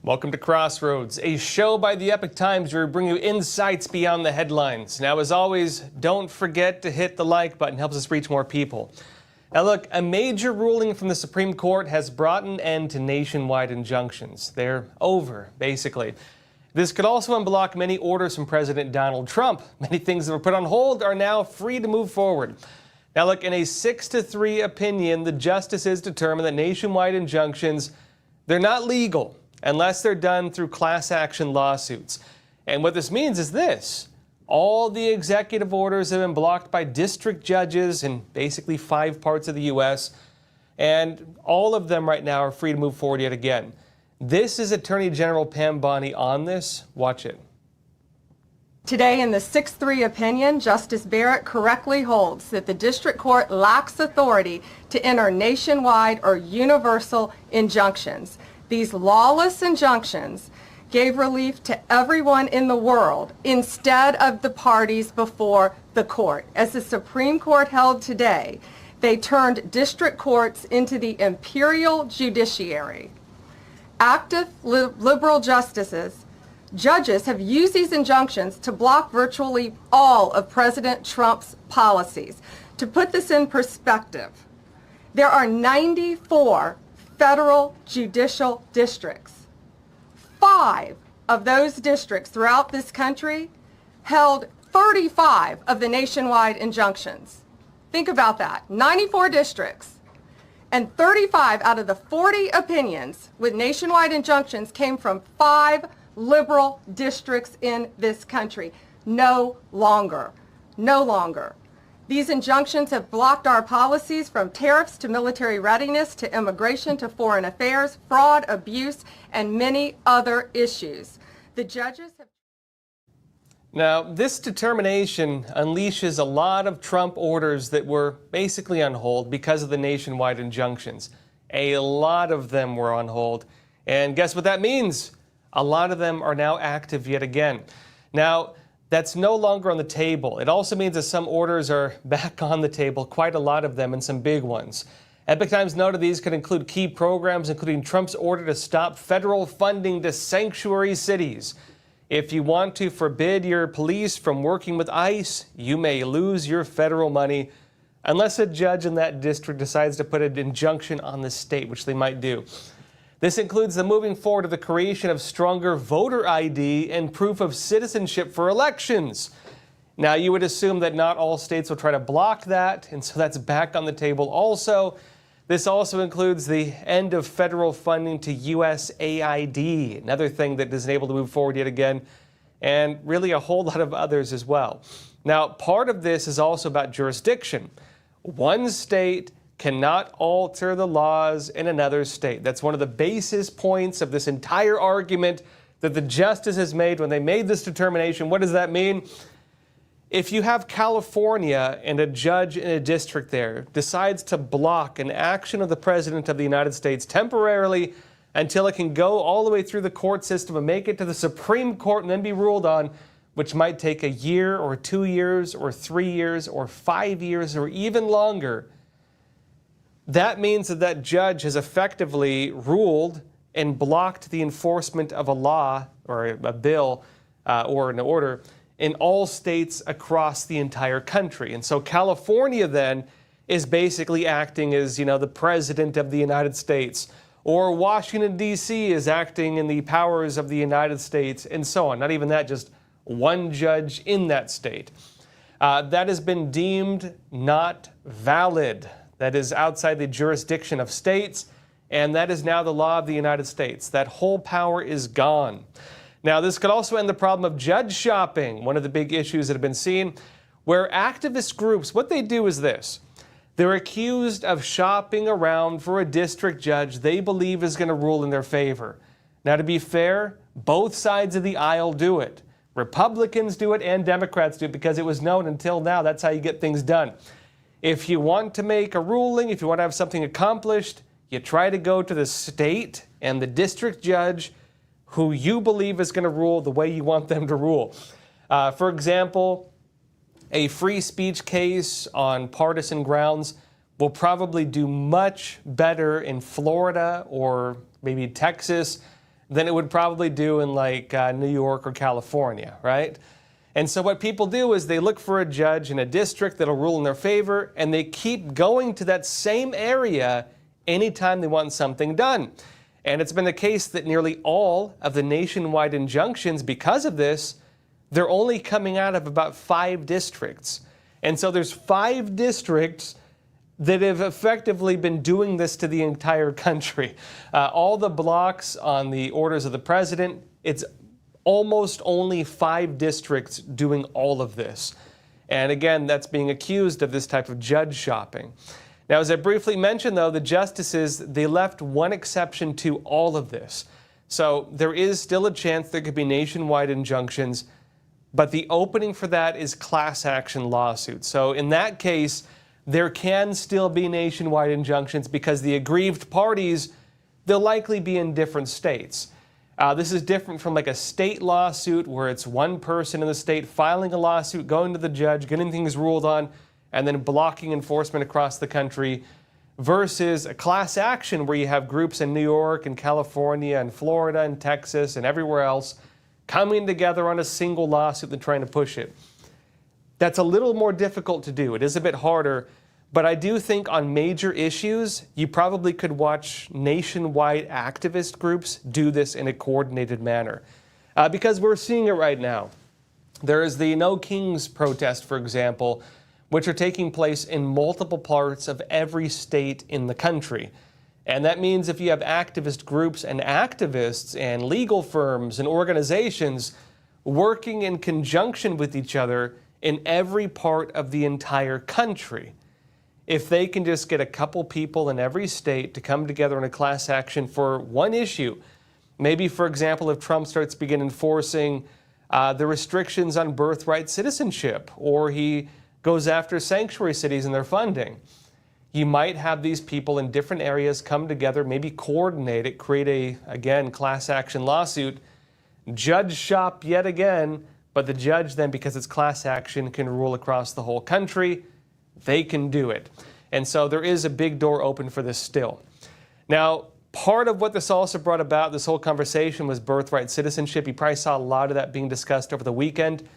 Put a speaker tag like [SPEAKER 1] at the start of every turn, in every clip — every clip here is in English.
[SPEAKER 1] Welcome to Crossroads, a show by the Epic Times where we bring you insights beyond the headlines. Now, as always, don't forget to hit the like button. It helps us reach more people. Now, look, a major ruling from the Supreme Court has brought an end to nationwide injunctions. They're over, basically. This could also unblock many orders from President Donald Trump. Many things that were put on hold are now free to move forward. Now, look, in a 6-3 opinion, the justices determined that nationwide injunctions, they're not legal unless they're done through class action lawsuits. And what this means is this: all the executive orders have been blocked by district judges in basically 5 parts of the U.S., and all of them right now are free to move forward yet again. This is Attorney General Pam Bondi on this. Watch it.
[SPEAKER 2] Today, in the 6-3 opinion, Justice Barrett correctly holds that the district court lacks authority to enter nationwide or universal injunctions. These lawless injunctions gave relief to everyone in the world instead of the parties before the court. As the Supreme Court held today, they turned district courts into the imperial judiciary. Active liberal judges have used these injunctions to block virtually all of President Trump's policies. To put this in perspective, there are 94 federal judicial districts. 5 of those districts throughout this country held 35 of the nationwide injunctions. Think about that. 94 districts. And 35 out of the 40 opinions with nationwide injunctions came from 5 liberal districts in this country. No longer. No longer. These injunctions have blocked our policies from tariffs to military readiness to immigration to foreign affairs, fraud, abuse, and many other issues. The judges have...
[SPEAKER 1] Now, this determination unleashes a lot of Trump orders that were basically on hold because of the nationwide injunctions. A lot of them were on hold. And guess what that means? A lot of them are now active yet again. Now, that's no longer on the table. It also means that some orders are back on the table, quite a lot of them, and some big ones. Epic Times noted these could include key programs, including Trump's order to stop federal funding to sanctuary cities. If you want to forbid your police from working with ICE, you may lose your federal money unless a judge in that district decides to put an injunction on the state, which they might do. This includes the moving forward of the creation of stronger voter ID and proof of citizenship for elections. Now, you would assume that not all states will try to block that, and so that's back on the table also. This also includes the end of federal funding to USAID, another thing that isn't able to move forward yet again, and really a whole lot of others as well. Now, part of this is also about jurisdiction. One state cannot alter the laws in another state. That's one of the basis points of this entire argument that the justices made when they made this determination. What does that mean? If you have California and a judge in a district there decides to block an action of the President of the United States temporarily until it can go all the way through the court system and make it to the Supreme Court and then be ruled on, which might take a year or 2 years or 3 years or 5 years or even longer, that means that that judge has effectively ruled and blocked the enforcement of a law or a bill or an order in all states across the entire country. And so California then is basically acting as, the President of the United States, or Washington, D.C. is acting in the powers of the United States, and so on. Not even that, just one judge in that state. That has been deemed not valid. That is outside the jurisdiction of states, and that is now the law of the United States. That whole power is gone. Now, this could also end the problem of judge shopping, one of the big issues that have been seen, where activist groups, what they do is this. They're accused of shopping around for a district judge they believe is going to rule in their favor. Now, to be fair, both sides of the aisle do it. Republicans do it and Democrats do it because it was known until now that's how you get things done. If you want to make a ruling, if you want to have something accomplished, you try to go to the state and the district judge who you believe is going to rule the way you want them to rule. For example, a free speech case on partisan grounds will probably do much better in Florida or maybe Texas than it would probably do in like New York or California, right? And so what people do is they look for a judge in a district that'll rule in their favor, and they keep going to that same area anytime they want something done. And it's been the case that nearly all of the nationwide injunctions, because of this, they're only coming out of about 5 districts. And so there's 5 districts that have effectively been doing this to the entire country. All the blocks on the orders of the president, it's almost only 5 districts doing all of this. And again, that's being accused of this type of judge shopping. Now, as I briefly mentioned, though, the justices, they left one exception to all of this. So there is still a chance there could be nationwide injunctions, but the opening for that is class action lawsuits. So in that case, there can still be nationwide injunctions because the aggrieved parties, they'll likely be in different states. This is different from like a state lawsuit where it's one person in the state filing a lawsuit, going to the judge, getting things ruled on, and then blocking enforcement across the country, versus a class action where you have groups in New York and California and Florida and Texas and everywhere else coming together on a single lawsuit and trying to push it. That's a little more difficult to do. It is a bit harder, but I do think on major issues, you probably could watch nationwide activist groups do this in a coordinated manner. Because we're seeing it right now. There is the No Kings protest, for example, which are taking place in multiple parts of every state in the country. And that means if you have activist groups and activists and legal firms and organizations working in conjunction with each other in every part of the entire country, if they can just get a couple people in every state to come together in a class action for one issue, maybe, for example, if Trump starts to begin enforcing the restrictions on birthright citizenship, or he goes after sanctuary cities and their funding, you might have these people in different areas come together, maybe coordinate it, create a, again, class action lawsuit, judge shop yet again, but the judge then, because it's class action, can rule across the whole country. They can do it. And so there is a big door open for this still. Now, part of what this also brought about, this whole conversation, was birthright citizenship. You probably saw a lot of that being discussed over the weekend.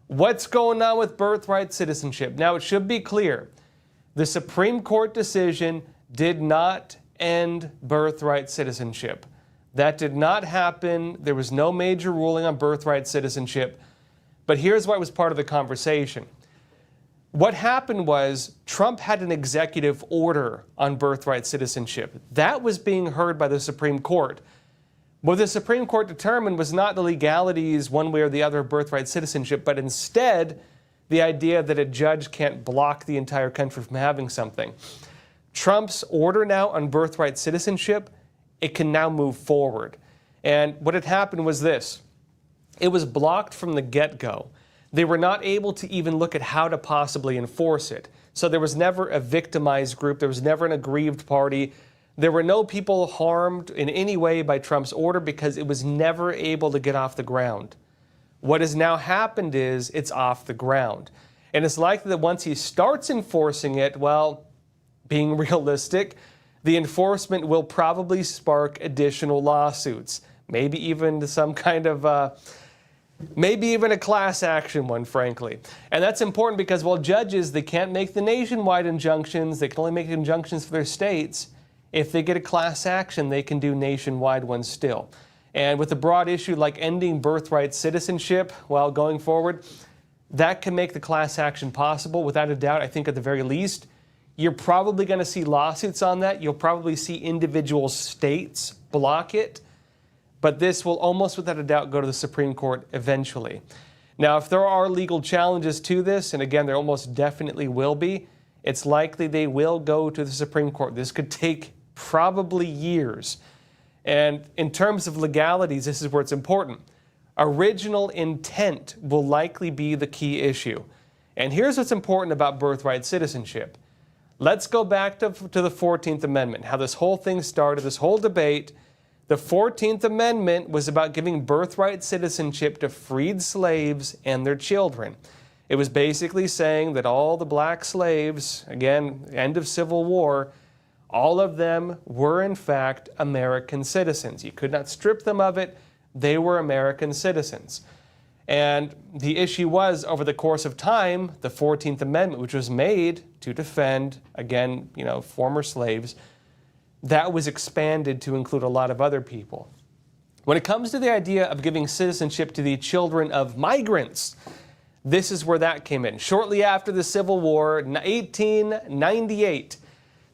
[SPEAKER 1] What's going on with birthright citizenship? Now, it should be clear. The Supreme Court decision did not end birthright citizenship. That did not happen. There was no major ruling on birthright citizenship. But here's what was part of the conversation. What happened was Trump had an executive order on birthright citizenship. That was being heard by the Supreme Court. What the Supreme Court determined was not the legalities one way or the other of birthright citizenship, but instead the idea that a judge can't block the entire country from having something. Trump's order now on birthright citizenship, it can now move forward. And what had happened was this. It was blocked from the get-go. They were not able to even look at how to possibly enforce it. So there was never a victimized group. There was never an aggrieved party. There were no people harmed in any way by Trump's order because it was never able to get off the ground. What has now happened is it's off the ground. And it's likely that once he starts enforcing it, well, being realistic, the enforcement will probably spark additional lawsuits. Maybe even some kind of maybe even a class action one, frankly. And that's important because while judges, they can't make the nationwide injunctions, they can only make injunctions for their states. If they get a class action, they can do nationwide ones still. And with a broad issue like ending birthright citizenship, well, going forward, that can make the class action possible. Without a doubt, I think at the very least, you're probably going to see lawsuits on that. You'll probably see individual states block it. But this will almost without a doubt go to the Supreme Court eventually. Now, if there are legal challenges to this, and again, there almost definitely will be, it's likely they will go to the Supreme Court. This could take probably years. And in terms of legalities, this is where it's important. Original intent will likely be the key issue. And here's what's important about birthright citizenship. Let's go back to the 14th Amendment, how this whole thing started, this whole debate. The 14th Amendment was about giving birthright citizenship to freed slaves and their children. It was basically saying that all the black slaves, again, end of Civil War, All of them were, in fact, American citizens. You could not strip them of it. They were American citizens. And the issue was, over the course of time, the 14th Amendment, which was made to defend, again, former slaves, that was expanded to include a lot of other people. When it comes to the idea of giving citizenship to the children of migrants, this is where that came in. Shortly after the Civil War, 1898,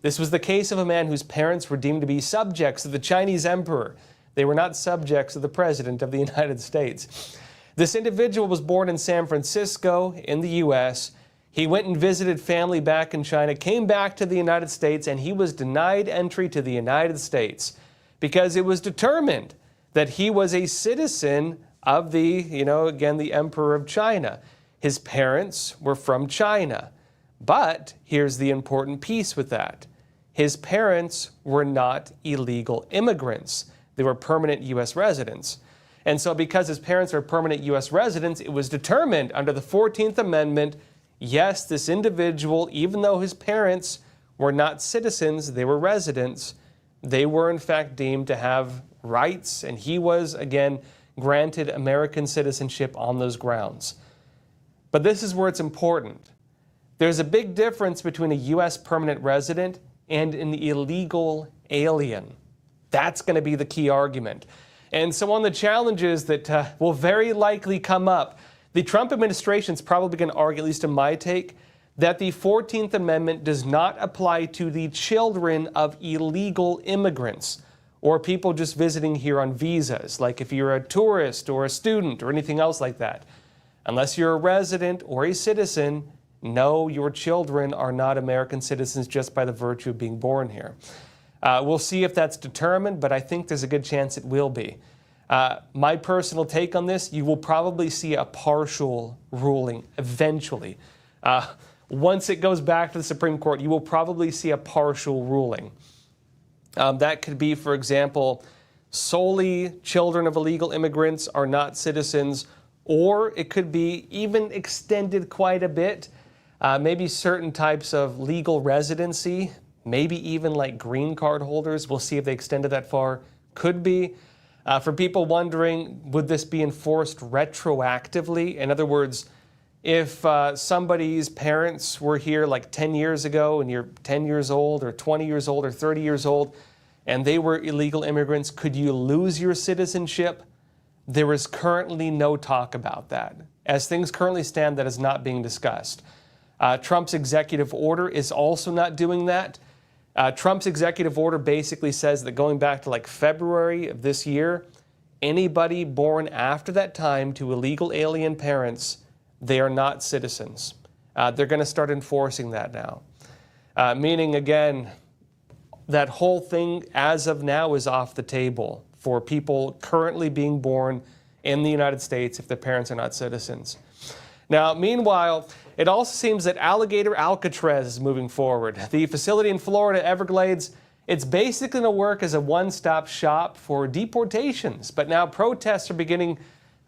[SPEAKER 1] this was the case of a man whose parents were deemed to be subjects of the Chinese emperor. They were not subjects of the President of the United States. This individual was born in San Francisco in the U.S. He went and visited family back in China, came back to the United States, and he was denied entry to the United States because it was determined that he was a citizen of the, again, the Emperor of China. His parents were from China. But here's the important piece with that. His parents were not illegal immigrants. They were permanent U.S. residents. And so because his parents are permanent U.S. residents, it was determined under the 14th Amendment, yes, this individual, even though his parents were not citizens, they were residents, they were in fact deemed to have rights, and he was, again, granted American citizenship on those grounds. But this is where it's important. There's a big difference between a U.S. permanent resident and an illegal alien. That's going to be the key argument. And so one of the challenges that will very likely come up, the Trump administration is probably going to argue, at least in my take, that the 14th Amendment does not apply to the children of illegal immigrants or people just visiting here on visas, like if you're a tourist or a student or anything else like that. Unless you're a resident or a citizen, no, your children are not American citizens just by the virtue of being born here. We'll see if that's determined, but I think there's a good chance it will be. My personal take on this, you will probably see a partial ruling eventually. Once it goes back to the Supreme Court, you will probably see a partial ruling. That could be, for example, solely children of illegal immigrants are not citizens, or it could be even extended quite a bit. Maybe certain types of legal residency, maybe even like green card holders. We'll see if they extend it that far. Could be. For people wondering, would this be enforced retroactively? In other words, if somebody's parents were here like 10 years ago and you're 10 years old or 20 years old or 30 years old and they were illegal immigrants, could you lose your citizenship? There is currently no talk about that. As things currently stand, that is not being discussed. Trump's executive order is also not doing that. Trump's executive order basically says that going back to like February of this year, anybody born after that time to illegal alien parents, they are not citizens. They're going to start enforcing that now. Meaning, again, that whole thing as of now is off the table for people currently being born in the United States if their parents are not citizens. Now, meanwhile, it also seems that Alligator Alcatraz is moving forward. The facility in Florida, Everglades, it's basically going to work as a one-stop shop for deportations. But now protests are beginning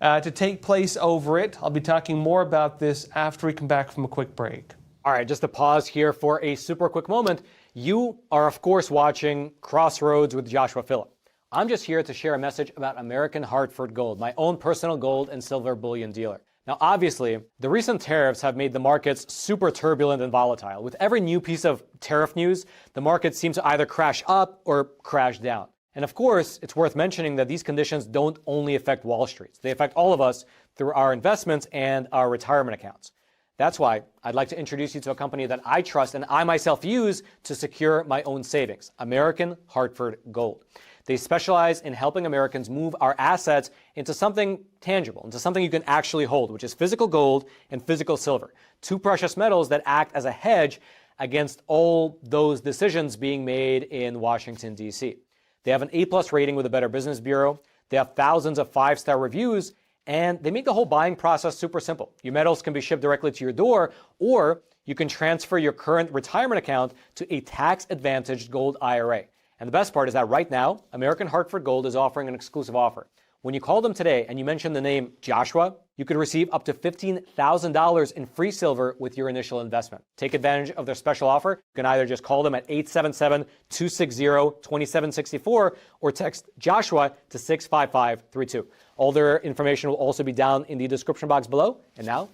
[SPEAKER 1] to take place over it. I'll be talking more about this after we come back from a quick break.
[SPEAKER 3] All right, just to pause here for a super quick moment. You are, of course, watching Crossroads with Joshua Philipp. I'm just here to share a message about American Hartford Gold, my own personal gold and silver bullion dealer. Now, obviously, the recent tariffs have made the markets super turbulent and volatile. With every new piece of tariff news, the markets seem to either crash up or crash down. And of course, it's worth mentioning that these conditions don't only affect Wall Street. They affect all of us through our investments and our retirement accounts. That's why I'd like to introduce you to a company that I trust and I myself use to secure my own savings, American Hartford Gold. They specialize in helping Americans move our assets into something tangible, into something you can actually hold, which is physical gold and physical silver, two precious metals that act as a hedge against all those decisions being made in Washington, D.C. They have an A+ rating with the Better Business Bureau. They have thousands of 5-star reviews, and they make the whole buying process super simple. Your metals can be shipped directly to your door, or you can transfer your current retirement account to a tax-advantaged gold IRA. And the best part is that right now, American Hartford Gold is offering an exclusive offer When you call them today and you mention the name Joshua, you could receive up to $15,000 in free silver with your initial investment. Take advantage of their special offer. You can either just call them at 877-260-2764 or text Joshua to 65532. All their information will also be down in the description box below. And now,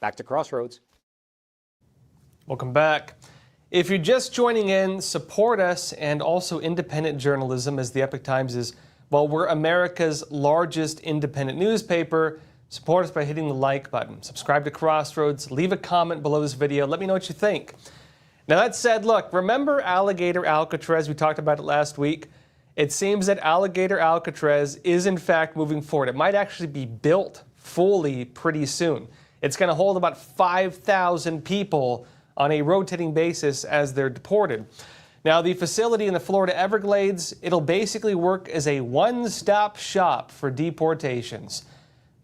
[SPEAKER 3] back to Crossroads.
[SPEAKER 1] Welcome back. If you're just joining in, support us and also independent journalism, as the Epoch Times is. Well, we're America's largest independent newspaper. Support us by hitting the like button. Subscribe to Crossroads. Leave a comment below this video. Let me know what you think. Now, that said, look, remember Alligator Alcatraz? We talked about it last week. It seems that Alligator Alcatraz is, in fact, moving forward. It might actually be built fully pretty soon. It's going to hold about 5,000 people on a rotating basis as they're deported. Now, the facility in the Florida Everglades, it'll basically work as a one-stop shop for deportations.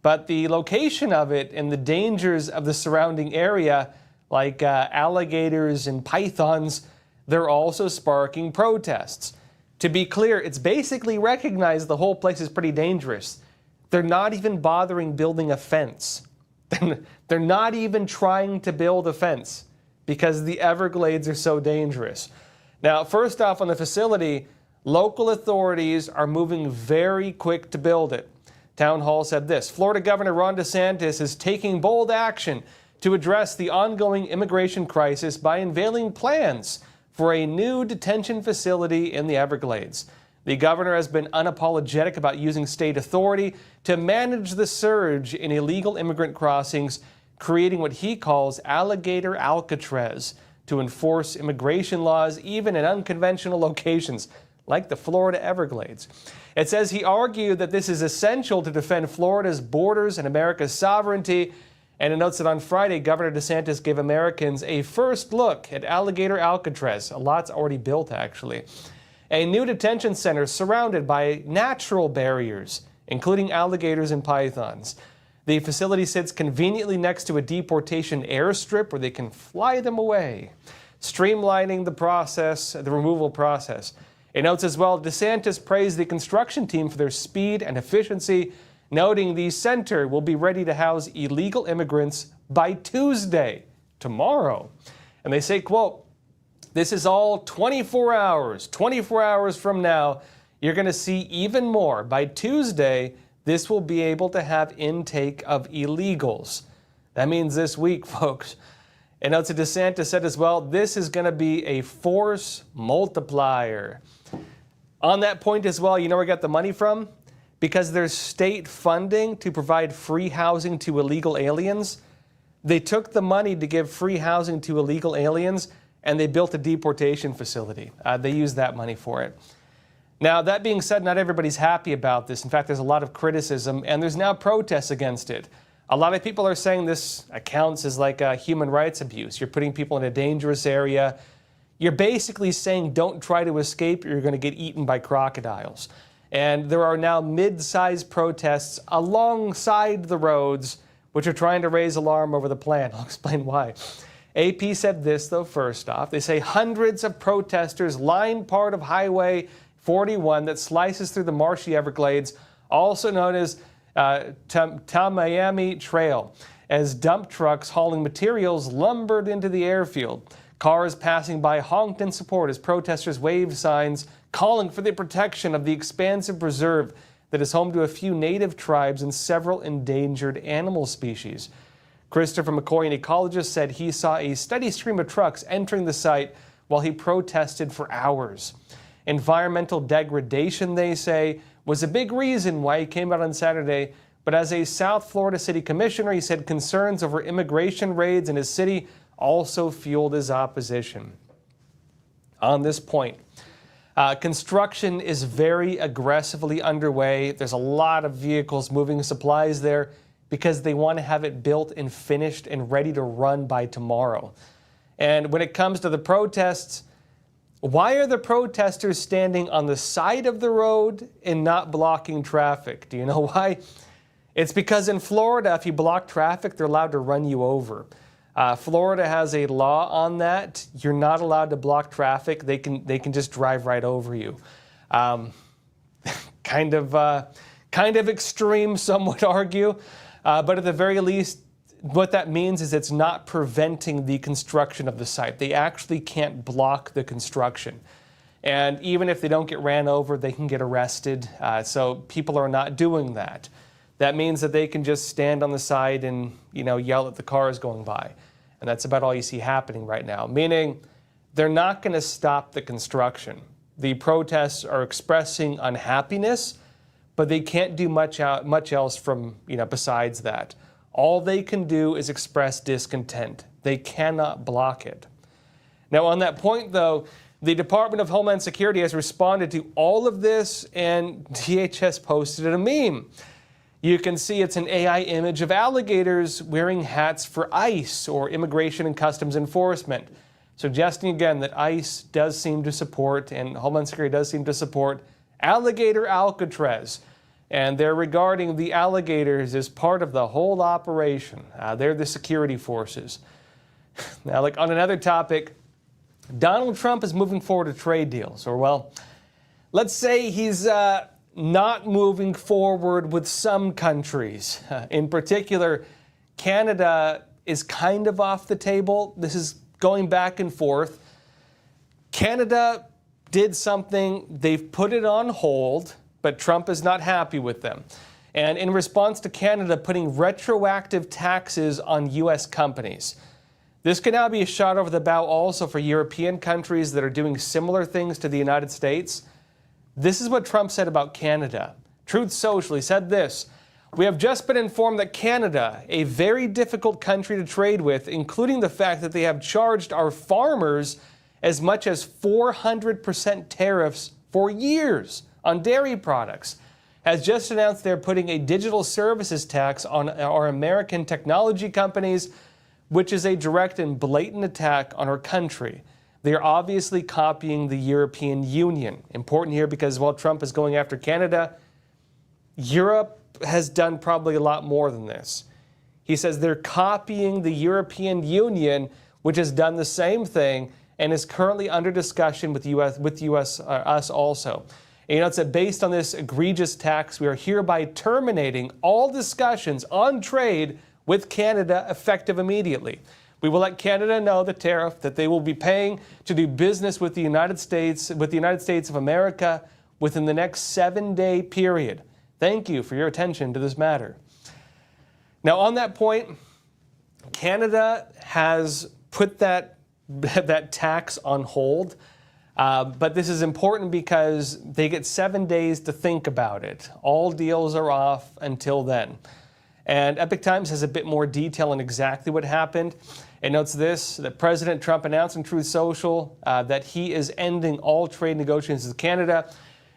[SPEAKER 1] But the location of it and the dangers of the surrounding area, like alligators and pythons, they're also sparking protests. To be clear, it's basically recognized the whole place is pretty dangerous. They're not even bothering building a fence. They're not even trying to build a fence because the Everglades are so dangerous. Now, first off, on the facility, local authorities are moving very quick to build it. Town Hall said this: Florida Governor Ron DeSantis is taking bold action to address the ongoing immigration crisis by unveiling plans for a new detention facility in the Everglades. The governor has been unapologetic about using state authority to manage the surge in illegal immigrant crossings, creating what he calls Alligator Alcatraz to enforce immigration laws even in unconventional locations like the Florida Everglades. It says he argued that this is essential to defend Florida's borders and America's sovereignty. And it notes that on Friday, Governor DeSantis gave Americans a first look at Alligator Alcatraz. A lot's already built, actually. A new detention center surrounded by natural barriers, including alligators and pythons. The facility sits conveniently next to a deportation airstrip where they can fly them away, streamlining the process, the removal process. It notes as well, DeSantis praised the construction team for their speed and efficiency, noting the center will be ready to house illegal immigrants by Tuesday, tomorrow. And they say, quote, this is all 24 hours. 24 hours from now, you're going to see even more. By Tuesday, this will be able to have intake of illegals. That means this week, folks. And notes that DeSantis said as well, this is going to be a force multiplier. On that point as well, you know where I got the money from? Because there's state funding to provide free housing to illegal aliens. They took the money to give free housing to illegal aliens, and they built a deportation facility. They used that money for it. Now, that being said, not everybody's happy about this. In fact, there's a lot of criticism, and there's now protests against it. A lot of people are saying this accounts as like a human rights abuse. You're putting people in a dangerous area. You're basically saying don't try to escape or you're going to get eaten by crocodiles. And there are now mid-sized protests alongside the roads, which are trying to raise alarm over the plan. I'll explain why. AP said this, though, first off. They say hundreds of protesters line part of Highway 41 that slices through the marshy Everglades, also known as Miami Trail, as dump trucks hauling materials lumbered into the airfield. Cars passing by honked in support as protesters waved signs calling for the protection of the expansive preserve that is home to a few native tribes and several endangered animal species. Christopher McCoy, an ecologist, said he saw a steady stream of trucks entering the site while he protested for hours. Environmental degradation, they say, was a big reason why he came out on Saturday, but as a South Florida city commissioner, he said concerns over immigration raids in his city also fueled his opposition. On this point, construction is very aggressively underway. There's a lot of vehicles moving supplies there because they want to have it built and finished and ready to run by tomorrow. And when it comes to the protests, why are the protesters standing on the side of the road and not blocking traffic? Do you know why? It's because in Florida, if you block traffic, they're allowed to run you over. Florida has a law on that. You're not allowed to block traffic. They can just drive right over you. Kind of kind of extreme, some would argue. But at the very least, what that means is it's not preventing the construction of the site. They actually can't block the construction. And even if they don't get ran over, they can get arrested. So people are not doing that. That means that they can just stand on the side and, yell at the cars going by. And that's about all you see happening right now, meaning they're not going to stop the construction. The protests are expressing unhappiness, but they can't do much else from, besides that. All they can do is express discontent. They cannot block it. Now, on that point, though, the Department of Homeland Security has responded to all of this, and DHS posted a meme. You can see it's an AI image of alligators wearing hats for ICE, or Immigration and Customs Enforcement, suggesting again that ICE does seem to support, and Homeland Security does seem to support, Alligator Alcatraz. And they're regarding the alligators as part of the whole operation. They're the security forces. Now, like on another topic, Donald Trump is moving forward to trade deals. Or, well, let's say he's not moving forward with some countries. In particular, Canada is kind of off the table. This is going back and forth. Canada did something. They've put it on hold. But Trump is not happy with them. And in response to Canada putting retroactive taxes on U.S. companies, this could now be a shot over the bow also for European countries that are doing similar things to the United States. This is what Trump said about Canada. Truth Social, he said this: "We have just been informed that Canada, a very difficult country to trade with, including the fact that they have charged our farmers as much as 400% tariffs for years on dairy products, has just announced they're putting a digital services tax on our American technology companies, which is a direct and blatant attack on our country. They are obviously copying the European Union." Important here because while Trump is going after Canada, Europe has done probably a lot more than this. He says they're copying the European Union, which has done the same thing and is currently under discussion with us also. And it's that based on this egregious tax, we are hereby terminating all discussions on trade with Canada effective immediately. We will let Canada know the tariff that they will be paying to do business with the United States of America within the next 7-day period. Thank you for your attention to this matter. Now, on that point, Canada has put that tax on hold. But this is important because they get 7 days to think about it. All deals are off until then. And Epoch Times has a bit more detail on exactly what happened. It notes this, that President Trump announced on Truth Social that he is ending all trade negotiations with Canada.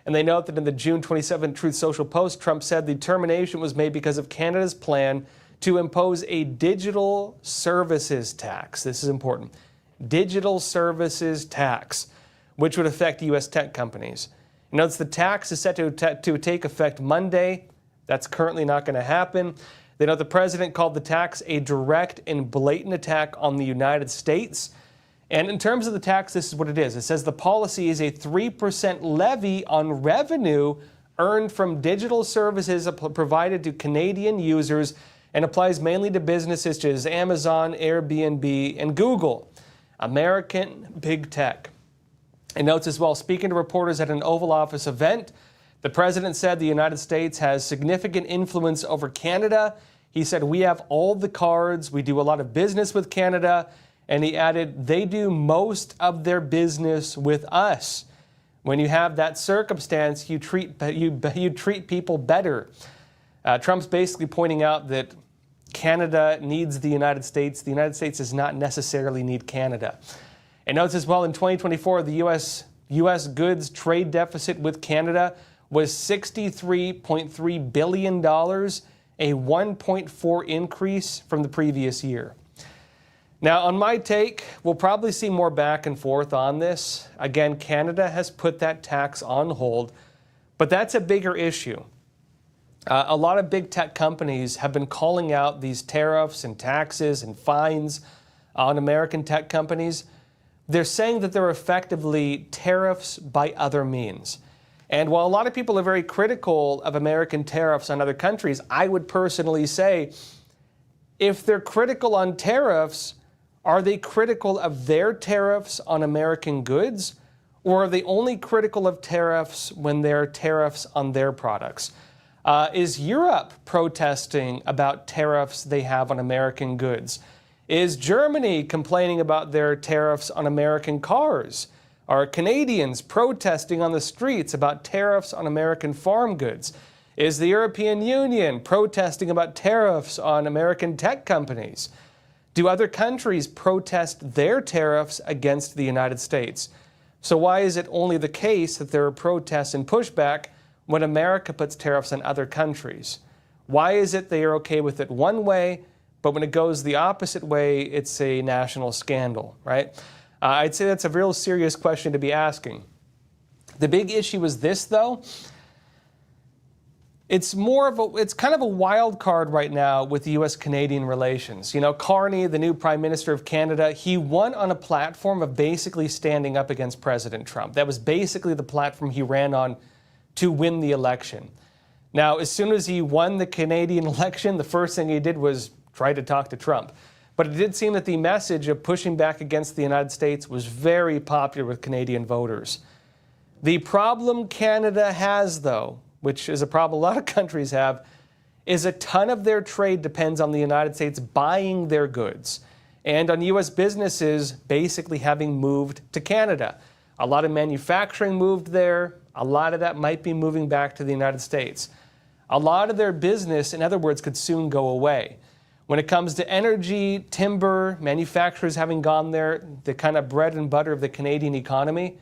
[SPEAKER 1] And they note that in the June 27 Truth Social post, Trump said the termination was made because of Canada's plan to impose a digital services tax. This is important. Digital services tax, which would affect U.S. tech companies. It notes the tax is set to take effect Monday. That's currently not going to happen. They note the president called the tax a direct and blatant attack on the United States. And in terms of the tax, this is what it is. It says the policy is a 3% levy on revenue earned from digital services provided to Canadian users and applies mainly to businesses such as Amazon, Airbnb, and Google. American big tech. It notes as well, speaking to reporters at an Oval Office event, the president said the United States has significant influence over Canada. He said, "We have all the cards. We do a lot of business with Canada." And he added, "They do most of their business with us." When you have that circumstance, you treat people better. Trump's basically pointing out that Canada needs the United States. The United States does not necessarily need Canada. It notes as well in 2024, the U.S. goods trade deficit with Canada was $63.3 billion, a 1.4 increase from the previous year. Now, on my take, we'll probably see more back and forth on this. Again, Canada has put that tax on hold, but that's a bigger issue. A lot of big tech companies have been calling out these tariffs and taxes and fines on American tech companies. They're saying that they're effectively tariffs by other means. And while a lot of people are very critical of American tariffs on other countries, I would personally say, if they're critical on tariffs, are they critical of their tariffs on American goods? Or are they only critical of tariffs when they're tariffs on their products? Is Europe protesting about tariffs they have on American goods? Is Germany complaining about their tariffs on American cars? Are Canadians protesting on the streets about tariffs on American farm goods? Is the European Union protesting about tariffs on American tech companies? Do other countries protest their tariffs against the United States? So why is it only the case that there are protests and pushback when America puts tariffs on other countries? Why is it they are okay with it one way, but when it goes the opposite way, it's a national scandal, right? I'd say that's a real serious question to be asking. The big issue is this, though. It's kind of a wild card right now with U.S.-Canadian relations. You know, Carney, the new Prime Minister of Canada, he won on a platform of basically standing up against President Trump. That was basically the platform he ran on to win the election. Now, as soon as he won the Canadian election, the first thing he did was try to talk to Trump. But it did seem that the message of pushing back against the United States was very popular with Canadian voters. The problem Canada has, though, which is a problem a lot of countries have, is a ton of their trade depends on the United States buying their goods and on U.S. businesses basically having moved to Canada. A lot of manufacturing moved there. A lot of that might be moving back to the United States. A lot of their business, in other words, could soon go away. When it comes to energy, timber, manufacturers having gone there, the kind of bread and butter of the Canadian economy,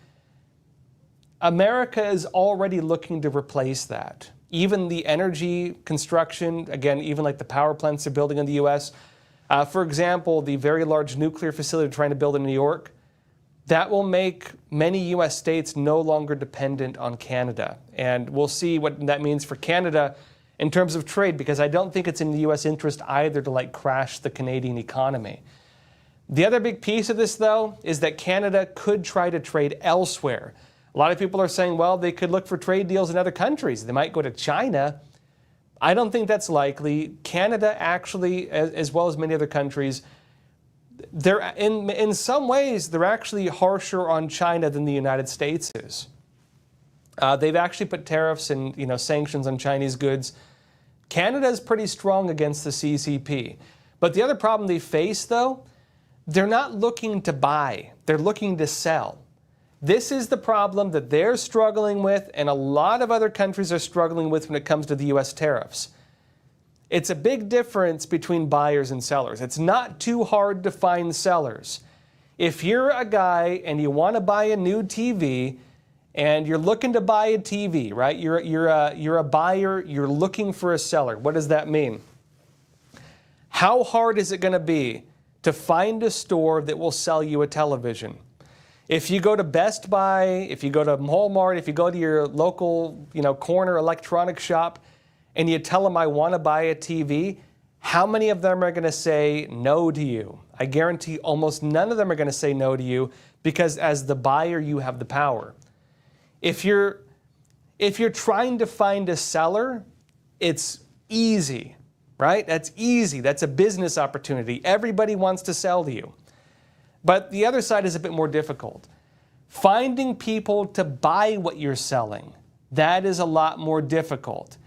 [SPEAKER 1] America is already looking to replace that. Even the energy construction, again, even like the power plants they're building in the U.S. For example, the very large nuclear facility they're trying to build in New York, that will make many U.S. states no longer dependent on Canada. And we'll see what that means for Canada in terms of trade, because I don't think it's in the U.S. interest either to crash the Canadian economy. The other big piece of this, though, is that Canada could try to trade elsewhere. A lot of people are saying, well, they could look for trade deals in other countries. They might go to China. I don't think that's likely. Canada actually, as well as many other countries, they're in some ways, they're actually harsher on China than the United States is. They've actually put tariffs and sanctions on Chinese goods. Canada is pretty strong against the CCP. But the other problem they face, though, they're not looking to buy. They're looking to sell. This is the problem that they're struggling with, and a lot of other countries are struggling with when it comes to the U.S. tariffs. It's a big difference between buyers and sellers. It's not too hard to find sellers. If you're a guy and you want to buy a new TV, and you're looking to buy a TV, right? You're a buyer, you're looking for a seller. What does that mean? How hard is it going to be to find a store that will sell you a television? If you go to Best Buy, if you go to Walmart, if you go to your local, corner electronics shop, and you tell them I want to buy a TV, how many of them are going to say no to you? I guarantee almost none of them are going to say no to you, because as the buyer, you have the power. If you're trying to find a seller, it's easy, right? That's easy. That's a business opportunity. Everybody wants to sell to you. But the other side is a bit more difficult. Finding people to buy what you're selling, that is a lot more difficult.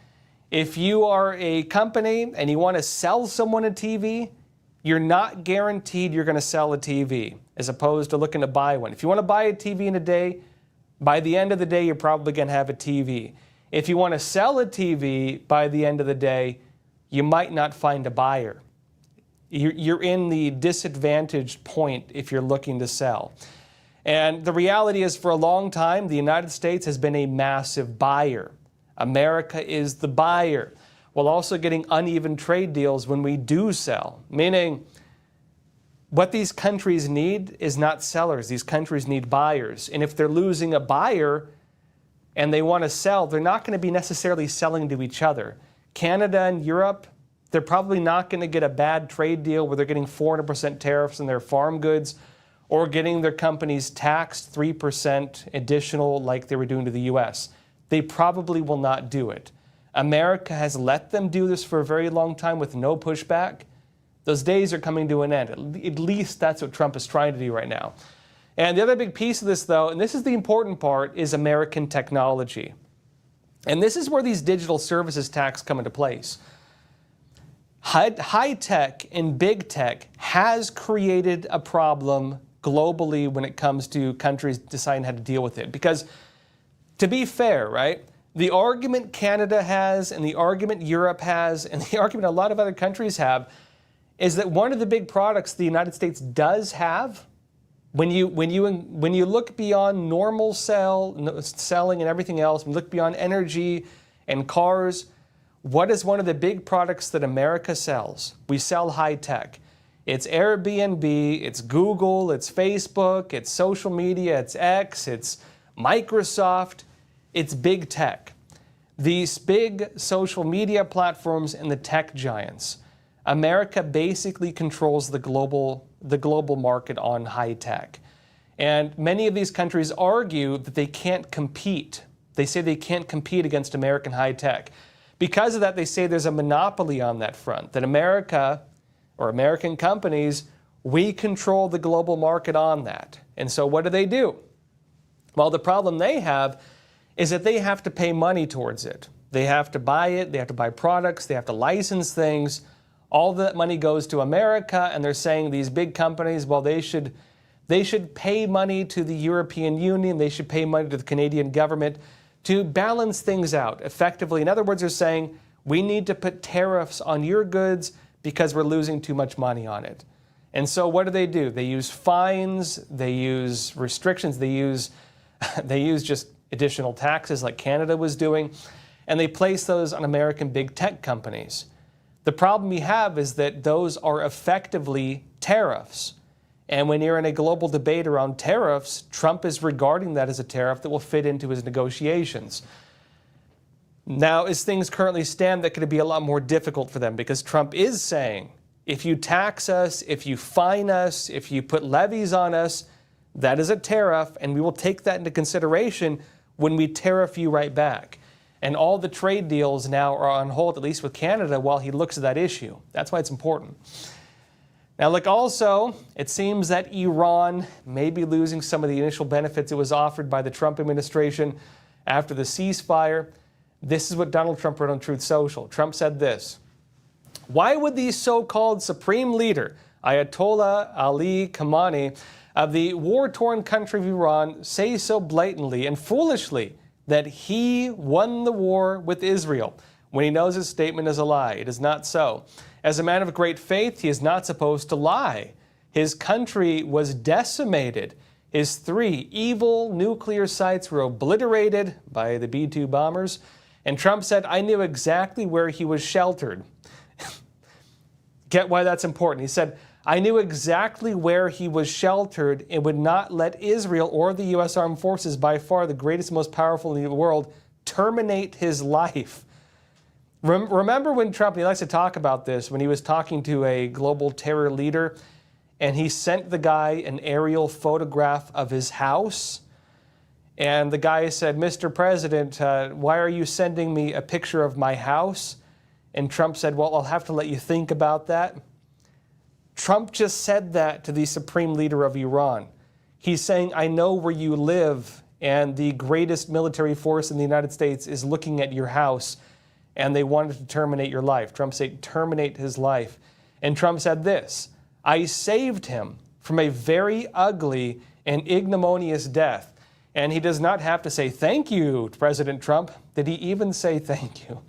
[SPEAKER 1] If you are a company and you want to sell someone a TV, you're not guaranteed you're going to sell a TV, as opposed to looking to buy one. If you want to buy a TV in a day, by the end of the day, you're probably going to have a TV. If you want to sell a TV by the end of the day, you might not find a buyer. You're in the disadvantaged point if you're looking to sell. And the reality is, for a long time, the United States has been a massive buyer. America is the buyer, while also getting uneven trade deals when we do sell, meaning what these countries need is not sellers. These countries need buyers. And if they're losing a buyer and they want to sell, they're not going to be necessarily selling to each other. Canada and Europe, they're probably not going to get a bad trade deal where they're getting 400% tariffs on their farm goods, or getting their companies taxed 3% additional like they were doing to the U.S. they probably will not do it. America has let them do this for a very long time with no pushback. Those days are coming to an end. At least that's what Trump is trying to do right now. And the other big piece of this, though, and this is the important part, is American technology. And this is where these digital services tax come into place. High tech and big tech has created a problem globally when it comes to countries deciding how to deal with it. Because to be fair, right, the argument Canada has and the argument Europe has and the argument a lot of other countries have is that one of the big products the United States does have, when you look beyond normal selling and everything else, and look beyond energy and cars, what is one of the big products that America sells? We sell high tech. It's Airbnb, it's Google, it's Facebook, it's social media, it's X, it's Microsoft, it's big tech. These big social media platforms and the tech giants. America basically controls the global market on high tech. And many of these countries argue that they can't compete. They say they can't compete against American high tech. Because of that, they say there's a monopoly on that front, that America or American companies, we control the global market on that. And so what do? Well, the problem they have is that they have to pay money towards it. They have to buy it, they have to buy products, they have to license things. All that money goes to America, and they're saying these big companies, well, they should pay money to the European Union, they should pay money to the Canadian government to balance things out effectively. In other words, they're saying, we need to put tariffs on your goods because we're losing too much money on it. And so what do? They use fines, they use restrictions, they use just additional taxes like Canada was doing, and they place those on American big tech companies. The problem we have is that those are effectively tariffs. And when you're in a global debate around tariffs, Trump is regarding that as a tariff that will fit into his negotiations. Now, as things currently stand, that could be a lot more difficult for them because Trump is saying, if you tax us, if you fine us, if you put levies on us, that is a tariff, and we will take that into consideration when we tariff you right back. And all the trade deals now are on hold, at least with Canada, while he looks at that issue. That's why it's important. Now, look, also, it seems that Iran may be losing some of the initial benefits it was offered by the Trump administration after the ceasefire. This is what Donald Trump wrote on Truth Social. Trump said this: "Why would the so-called supreme leader, Ayatollah Ali Khamenei, of the war-torn country of Iran say so blatantly and foolishly that he won the war with Israel when he knows his statement is a lie? It is not so. As a man of great faith, he is not supposed to lie. His country was decimated. His 3 evil nuclear sites were obliterated by the B-2 bombers. And Trump said, I knew exactly where he was sheltered." Get why that's important. He said, I knew exactly where he was sheltered and would not let Israel or the U.S. Armed Forces, by far the greatest, most powerful in the world, terminate his life. Remember when Trump, he likes to talk about this, when he was talking to a global terror leader and he sent the guy an aerial photograph of his house? And the guy said, Mr. President, why are you sending me a picture of my house? And Trump said, well, I'll have to let you think about that. Trump just said that to the supreme leader of Iran. He's saying, I know where you live, and the greatest military force in the United States is looking at your house, and they wanted to terminate your life. Trump said, terminate his life. And Trump said this: I saved him from a very ugly and ignominious death. And he does not have to say thank you, President Trump. Did he even say thank you?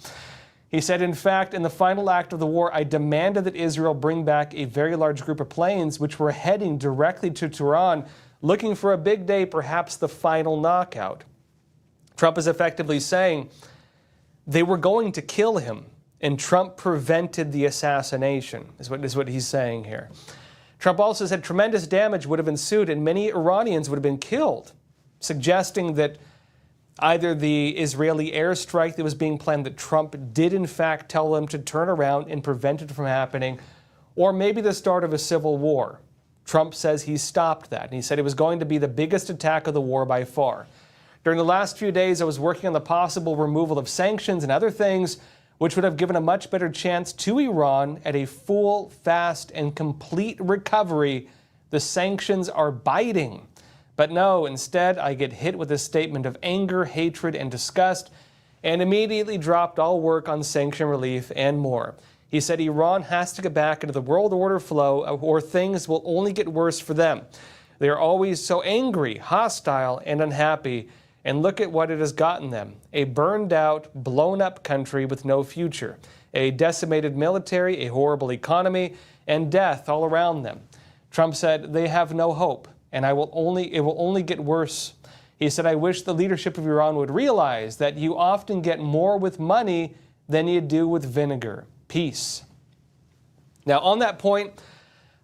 [SPEAKER 1] He said, in fact, in the final act of the war, I demanded that Israel bring back a very large group of planes which were heading directly to Tehran, looking for a big day, perhaps the final knockout. Trump is effectively saying they were going to kill him, and Trump prevented the assassination, is what he's saying here. Trump also said tremendous damage would have ensued and many Iranians would have been killed, suggesting that either the Israeli airstrike that was being planned, that Trump did in fact tell them to turn around and prevent it from happening, or maybe the start of a civil war. Trump says he stopped that, and he said it was going to be the biggest attack of the war by far. During the last few days, I was working on the possible removal of sanctions and other things, which would have given a much better chance to Iran at a full, fast, and complete recovery. The sanctions are biting. But no, instead, I get hit with a statement of anger, hatred, and disgust, and immediately dropped all work on sanction relief and more. He said Iran has to get back into the world order flow, or things will only get worse for them. They are always so angry, hostile, and unhappy. And look at what it has gotten them. A burned out, blown up country with no future. A decimated military, a horrible economy, and death all around them. Trump said they have no hope, and it will only get worse. He said, I wish the leadership of Iran would realize that you often get more with money than you do with vinegar. Peace. Now, on that point,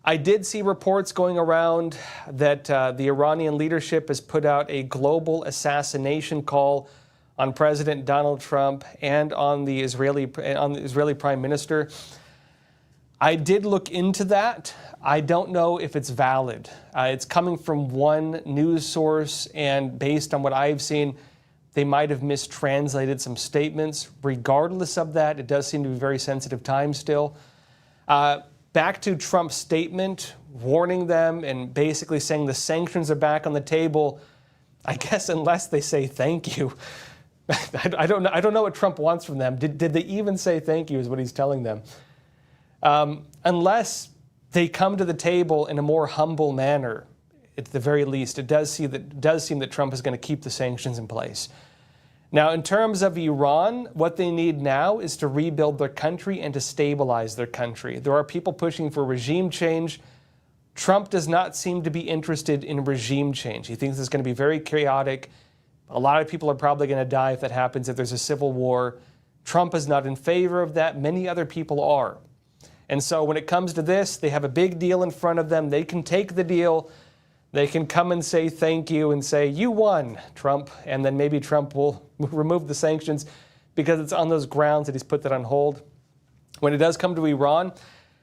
[SPEAKER 1] I did see reports going around that the Iranian leadership has put out a global assassination call on President Donald Trump and on the Israeli Prime Minister. I did look into that. I don't know if it's valid. It's coming from one news source, and based on what I've seen, they might have mistranslated some statements. Regardless of that, it does seem to be a very sensitive time still. Back to Trump's statement, warning them and basically saying the sanctions are back on the table. I guess unless they say thank you. I don't know what Trump wants from them. Did they even say thank you is what he's telling them. Unless they come to the table in a more humble manner, at the very least, it does seem that Trump is going to keep the sanctions in place. Now, in terms of Iran, what they need now is to rebuild their country and to stabilize their country. There are people pushing for regime change. Trump does not seem to be interested in regime change. He thinks it's going to be very chaotic. A lot of people are probably going to die if that happens, if there's a civil war. Trump is not in favor of that. Many other people are. And so when it comes to this, they have a big deal in front of them. They can take the deal. They can come and say thank you and say, you won, Trump, and then maybe Trump will remove the sanctions because it's on those grounds that he's put that on hold. When it does come to Iran,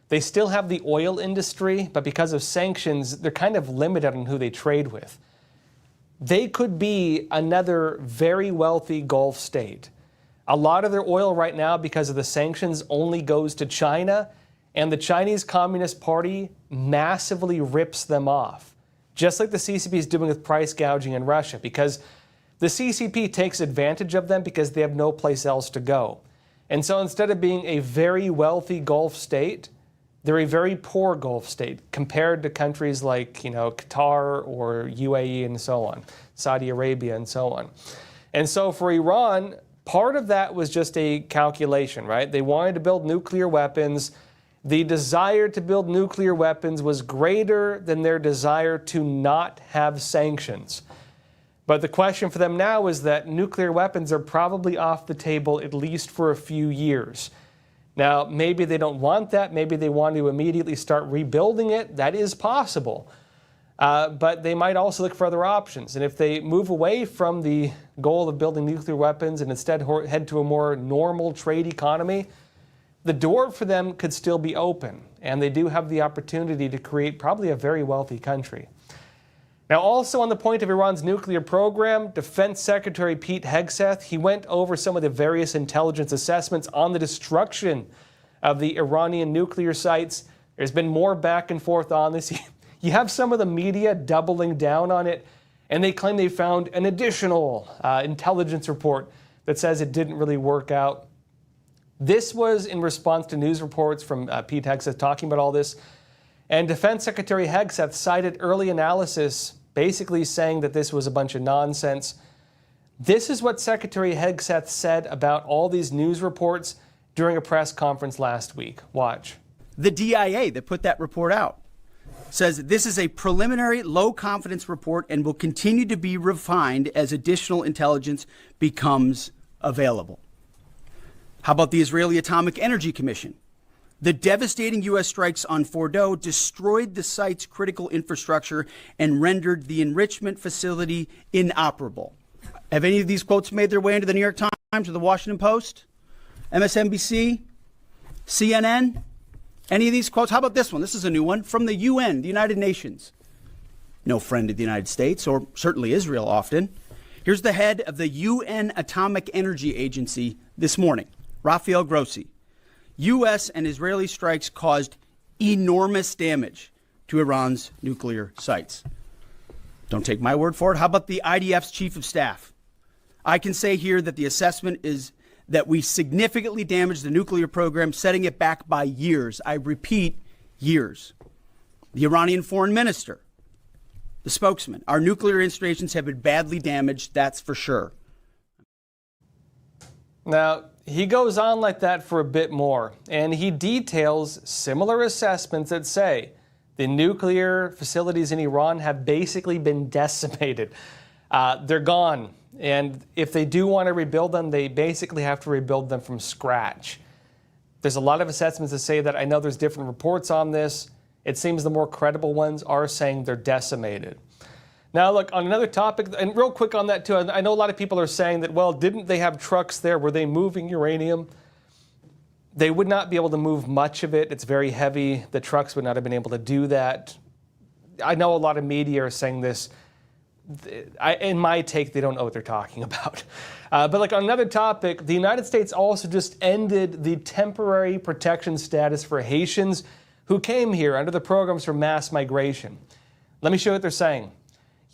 [SPEAKER 1] they still have the oil industry, but because of sanctions, they're kind of limited on who they trade with. They could be another very wealthy Gulf state. A lot of their oil right now, because of the sanctions, only goes to China, and the Chinese Communist Party massively rips them off. Just like the CCP is doing with price gouging in Russia, because the CCP takes advantage of them because they have no place else to go. And so instead of being a very wealthy Gulf state, they're a very poor Gulf state compared to countries like, Qatar or UAE and so on, Saudi Arabia and so on. And so for Iran, part of that was just a calculation, right? They wanted to build nuclear weapons. The desire to build nuclear weapons was greater than their desire to not have sanctions. But the question for them now is that nuclear weapons are probably off the table at least for a few years. Now, maybe they don't want that. Maybe they want to immediately start rebuilding it. That is possible. But they might also look for other options. And if they move away from the goal of building nuclear weapons and instead head to a more normal trade economy, the door for them could still be open, and they do have the opportunity to create probably a very wealthy country. Now, also on the point of Iran's nuclear program, Defense Secretary Pete Hegseth, he went over some of the various intelligence assessments on the destruction of the Iranian nuclear sites. There's been more back and forth on this. You have some of the media doubling down on it, and they claim they found an additional intelligence report that says it didn't really work out. This was in response to news reports from Pete Hegseth talking about all this. And Defense Secretary Hegseth cited early analysis basically saying that this was a bunch of nonsense. This is what Secretary Hegseth said about all these news reports during a press conference last week. Watch.
[SPEAKER 4] The DIA that put that report out says this is a preliminary low-confidence report and will continue to be refined as additional intelligence becomes available. How about the Israeli Atomic Energy Commission? The devastating U.S. strikes on Fordo destroyed the site's critical infrastructure and rendered the enrichment facility inoperable. Have any of these quotes made their way into the New York Times or the Washington Post, MSNBC, CNN? Any of these quotes? How about this one? This is a new one from the UN, the United Nations. No friend of the United States, or certainly Israel often. Here's the head of the UN Atomic Energy Agency this morning, Rafael Grossi. U.S. and Israeli strikes caused enormous damage to Iran's nuclear sites. Don't take my word for it. How about the IDF's chief of staff? I can say here that the assessment is that we significantly damaged the nuclear program, setting it back by years. I repeat, years. The Iranian foreign minister, the spokesman, our nuclear installations have been badly damaged, that's for sure.
[SPEAKER 1] Now, he goes on like that for a bit more, and he details similar assessments that say the nuclear facilities in Iran have basically been decimated. They're gone. And if they do want to rebuild them, they basically have to rebuild them from scratch. There's a lot of assessments that say that. I know there's different reports on this. It seems the more credible ones are saying they're decimated. Now, look, on another topic, and real quick on that too, I know a lot of people are saying that, well, didn't they have trucks there? Were they moving uranium? They would not be able to move much of it. It's very heavy. The trucks would not have been able to do that. I know a lot of media are saying this. In my take, they don't know what they're talking about. But like on another topic, the United States also just ended the temporary protection status for Haitians who came here under the programs for mass migration. Let me show you what they're saying.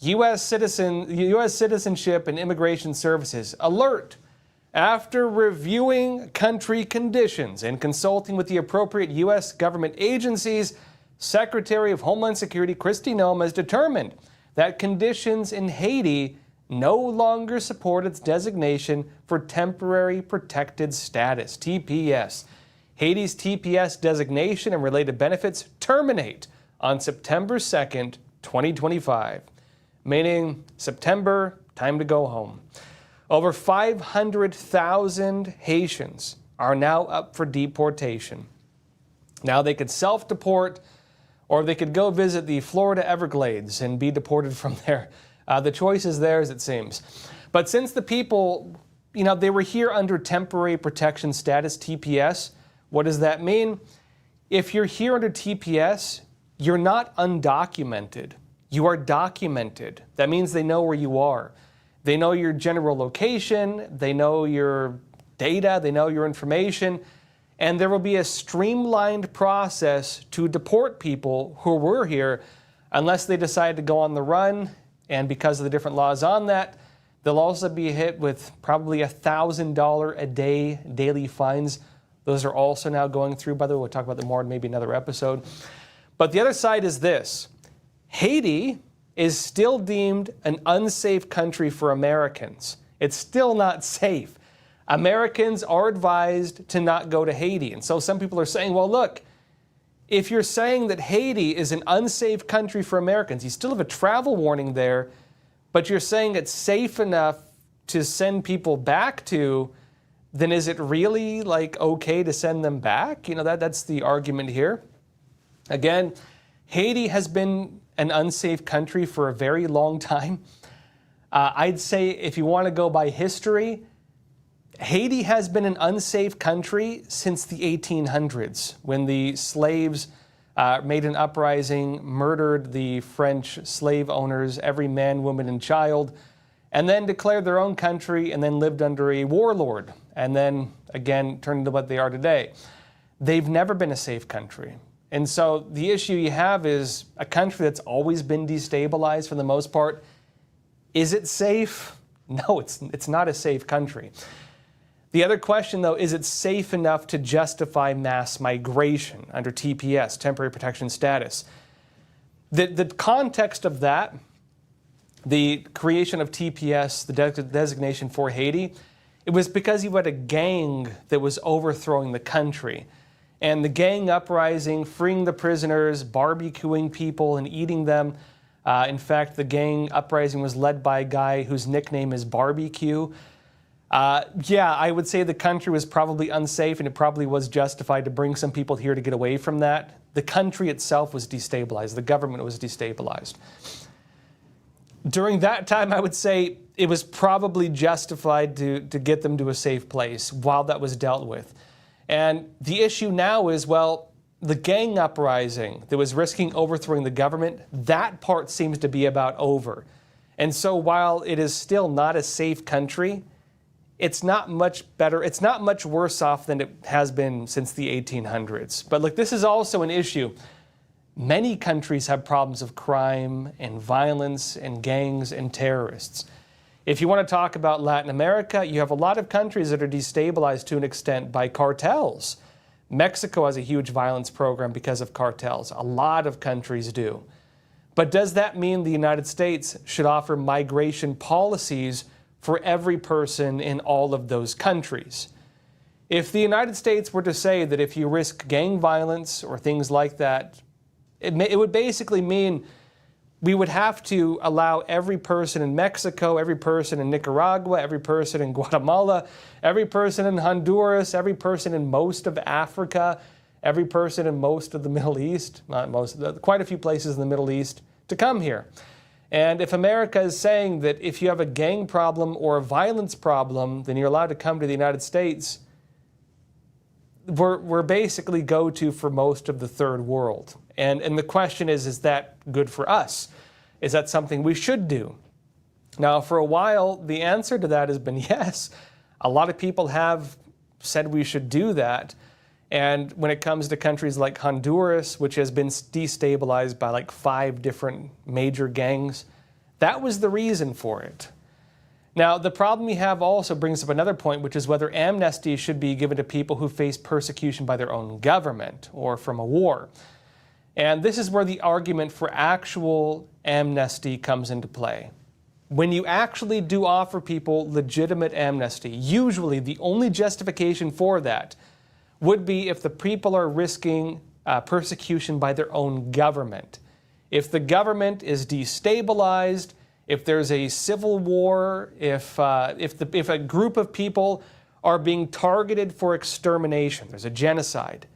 [SPEAKER 1] U.S. Citizenship and Immigration Services alert. After reviewing country conditions and consulting with the appropriate U.S. government agencies, Secretary of Homeland Security Kristi Noem has determined that conditions in Haiti no longer support its designation for temporary protected status, TPS. Haiti's TPS designation and related benefits terminate on September 2nd, 2025, meaning September, time to go home. Over 500,000 Haitians are now up for deportation. Now they could self-deport, or they could go visit the Florida Everglades and be deported from there. The choice is theirs, it seems. But since the people, they were here under temporary protection status, TPS, what does that mean? If you're here under TPS, you're not undocumented. You are documented. That means they know where you are. They know your general location, they know your data, they know your information, and there will be a streamlined process to deport people who were here unless they decide to go on the run. And because of the different laws on that, they'll also be hit with probably $1,000 a day daily fines. Those are also now going through, by the way. We'll talk about them more in maybe another episode. But the other side is this. Haiti is still deemed an unsafe country for Americans. It's still not safe. Americans are advised to not go to Haiti. And so some people are saying, well, look, if you're saying that Haiti is an unsafe country for Americans, you still have a travel warning there, but you're saying it's safe enough to send people back to, then is it really okay to send them back? That's the argument here. Again, Haiti has been an unsafe country for a very long time. I'd say if you want to go by history, Haiti has been an unsafe country since the 1800s, when the slaves made an uprising, murdered the French slave owners, every man, woman, and child, and then declared their own country and then lived under a warlord, and then, again, turned into what they are today. They've never been a safe country. And so the issue you have is a country that's always been destabilized for the most part. Is it safe? No, it's not a safe country. The other question, though, is it safe enough to justify mass migration under TPS, temporary protection status? The context of that, the creation of TPS, the designation for Haiti, it was because you had a gang that was overthrowing the country. And the gang uprising, freeing the prisoners, barbecuing people and eating them. In fact, the gang uprising was led by a guy whose nickname is Barbecue. I would say the country was probably unsafe, and it probably was justified to bring some people here to get away from that. The country itself was destabilized. The government was destabilized. During that time, I would say it was probably justified to get them to a safe place while that was dealt with. And the issue now is, well, the gang uprising that was risking overthrowing the government, that part seems to be about over. And so while it is still not a safe country, it's not much better. It's not much worse off than it has been since the 1800s. But look, this is also an issue. Many countries have problems of crime and violence and gangs and terrorists. If you want to talk about Latin America, you have a lot of countries that are destabilized to an extent by cartels. Mexico has a huge violence program because of cartels. A lot of countries do. But does that mean the United States should offer migration policies for every person in all of those countries? If the United States were to say that if you risk gang violence or things like that, it would basically mean we would have to allow every person in Mexico, every person in Nicaragua, every person in Guatemala, every person in Honduras, every person in most of Africa, every person in most of the Middle East, not most, quite a few places in the Middle East, to come here. And if America is saying that if you have a gang problem or a violence problem, then you're allowed to come to the United States, we're basically go-to for most of the third world. And the question is that good for us? Is that something we should do? Now, for a while, the answer to that has been yes. A lot of people have said we should do that. And when it comes to countries like Honduras, which has been destabilized by like 5 different major gangs, that was the reason for it. Now, the problem we have also brings up another point, which is whether amnesty should be given to people who face persecution by their own government or from a war. And this is where the argument for actual amnesty comes into play. When you actually do offer people legitimate amnesty, usually the only justification for that would be if the people are risking persecution by their own government. If the government is destabilized, if there's a civil war, if a group of people are being targeted for extermination, there's a genocide.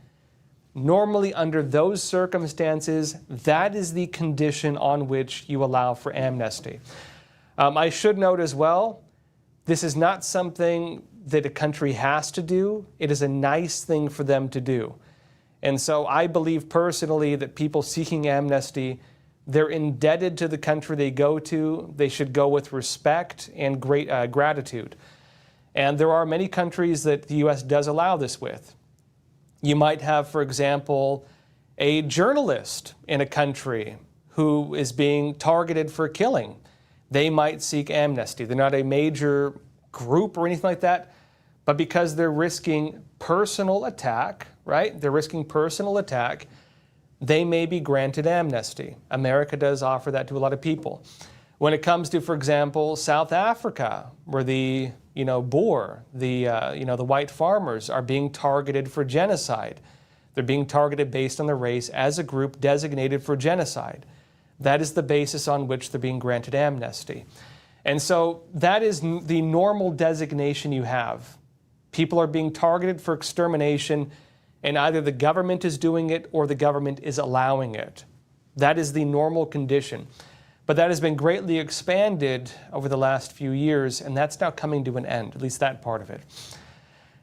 [SPEAKER 1] Normally, under those circumstances, that is the condition on which you allow for amnesty. I should note as well, this is not something that a country has to do. It is a nice thing for them to do. And so I believe personally that people seeking amnesty, they're indebted to the country they go to. They should go with respect and great gratitude. And there are many countries that the U.S. does allow this with. You might have, for example, a journalist in a country who is being targeted for killing. They might seek amnesty. They're not a major group or anything like that, but because they're risking personal attack, right? They're risking personal attack, they may be granted amnesty. America does offer that to a lot of people. When it comes to, for example, South Africa, where the Boer, the white farmers are being targeted for genocide. They're being targeted based on their race as a group designated for genocide. That is the basis on which they're being granted amnesty. And so that is the normal designation you have. People are being targeted for extermination, and either the government is doing it or the government is allowing it. That is the normal condition. But that has been greatly expanded over the last few years, and that's now coming to an end, at least that part of it.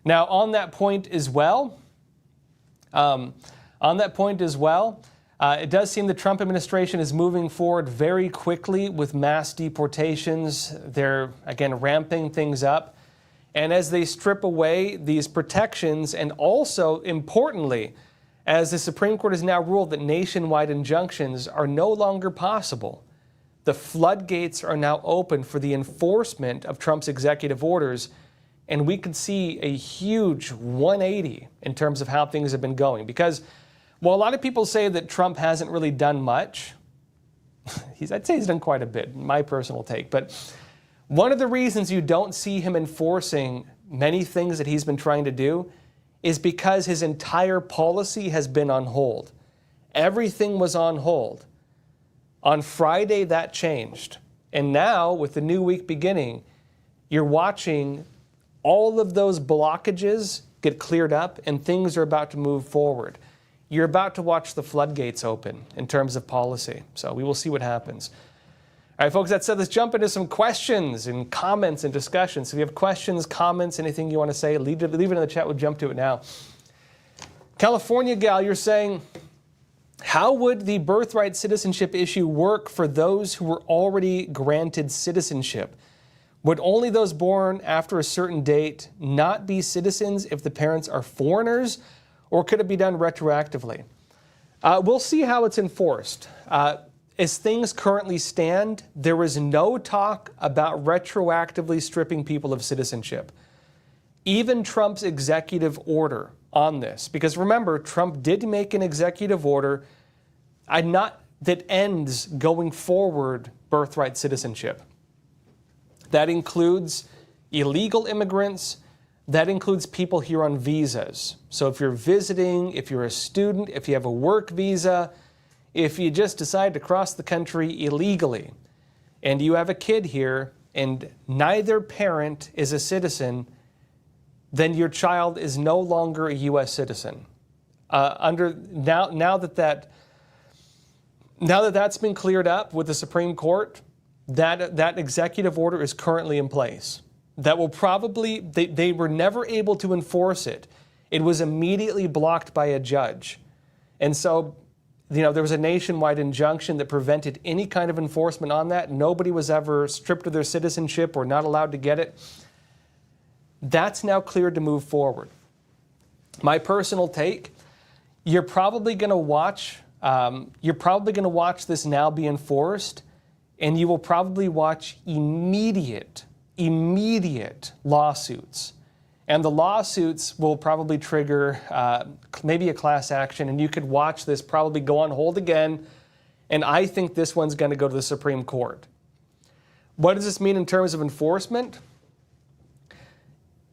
[SPEAKER 1] Now, on that point as well, it does seem the Trump administration is moving forward very quickly with mass deportations. They're, again, ramping things up. And as they strip away these protections, and also, importantly, as the Supreme Court has now ruled that nationwide injunctions are no longer possible, the floodgates are now open for the enforcement of Trump's executive orders, and we could see a huge 180 in terms of how things have been going. Because while a lot of people say that Trump hasn't really done much, I'd say he's done quite a bit, my personal take. But one of the reasons you don't see him enforcing many things that he's been trying to do is because his entire policy has been on hold. Everything was on hold. On Friday, that changed. And now, with the new week beginning, you're watching all of those blockages get cleared up and things are about to move forward. You're about to watch the floodgates open in terms of policy. So we will see what happens. All right, folks, that said, let's jump into some questions and comments and discussions. So if you have questions, comments, anything you want to say, leave it in the chat. We'll jump to it now. California gal, you're saying, How would the birthright citizenship issue work for those who were already granted citizenship? Would only those born after a certain date not be citizens if the parents are foreigners, or could it be done retroactively? We'll see how it's enforced. As things currently stand, there is no talk about retroactively stripping people of citizenship. Even Trump's executive order on this, because remember, Trump did make an executive order that ends going forward birthright citizenship. That includes illegal immigrants. That includes people here on visas. So if you're visiting, if you're a student, if you have a work visa, if you just decide to cross the country illegally, and you have a kid here and neither parent is a citizen, then your child is no longer a U.S. citizen. Now that that's been cleared up with the Supreme Court, that executive order is currently in place. That will probably, they were never able to enforce it. It was immediately blocked by a judge. And so, there was a nationwide injunction that prevented any kind of enforcement on that. Nobody was ever stripped of their citizenship or not allowed to get it. That's now cleared to move forward. My personal take, you're probably going to watch this now be enforced, and you will probably watch immediate lawsuits. And the lawsuits will probably trigger maybe a class action, and you could watch this probably go on hold again, and I think this one's going to go to the Supreme Court. What does this mean in terms of enforcement?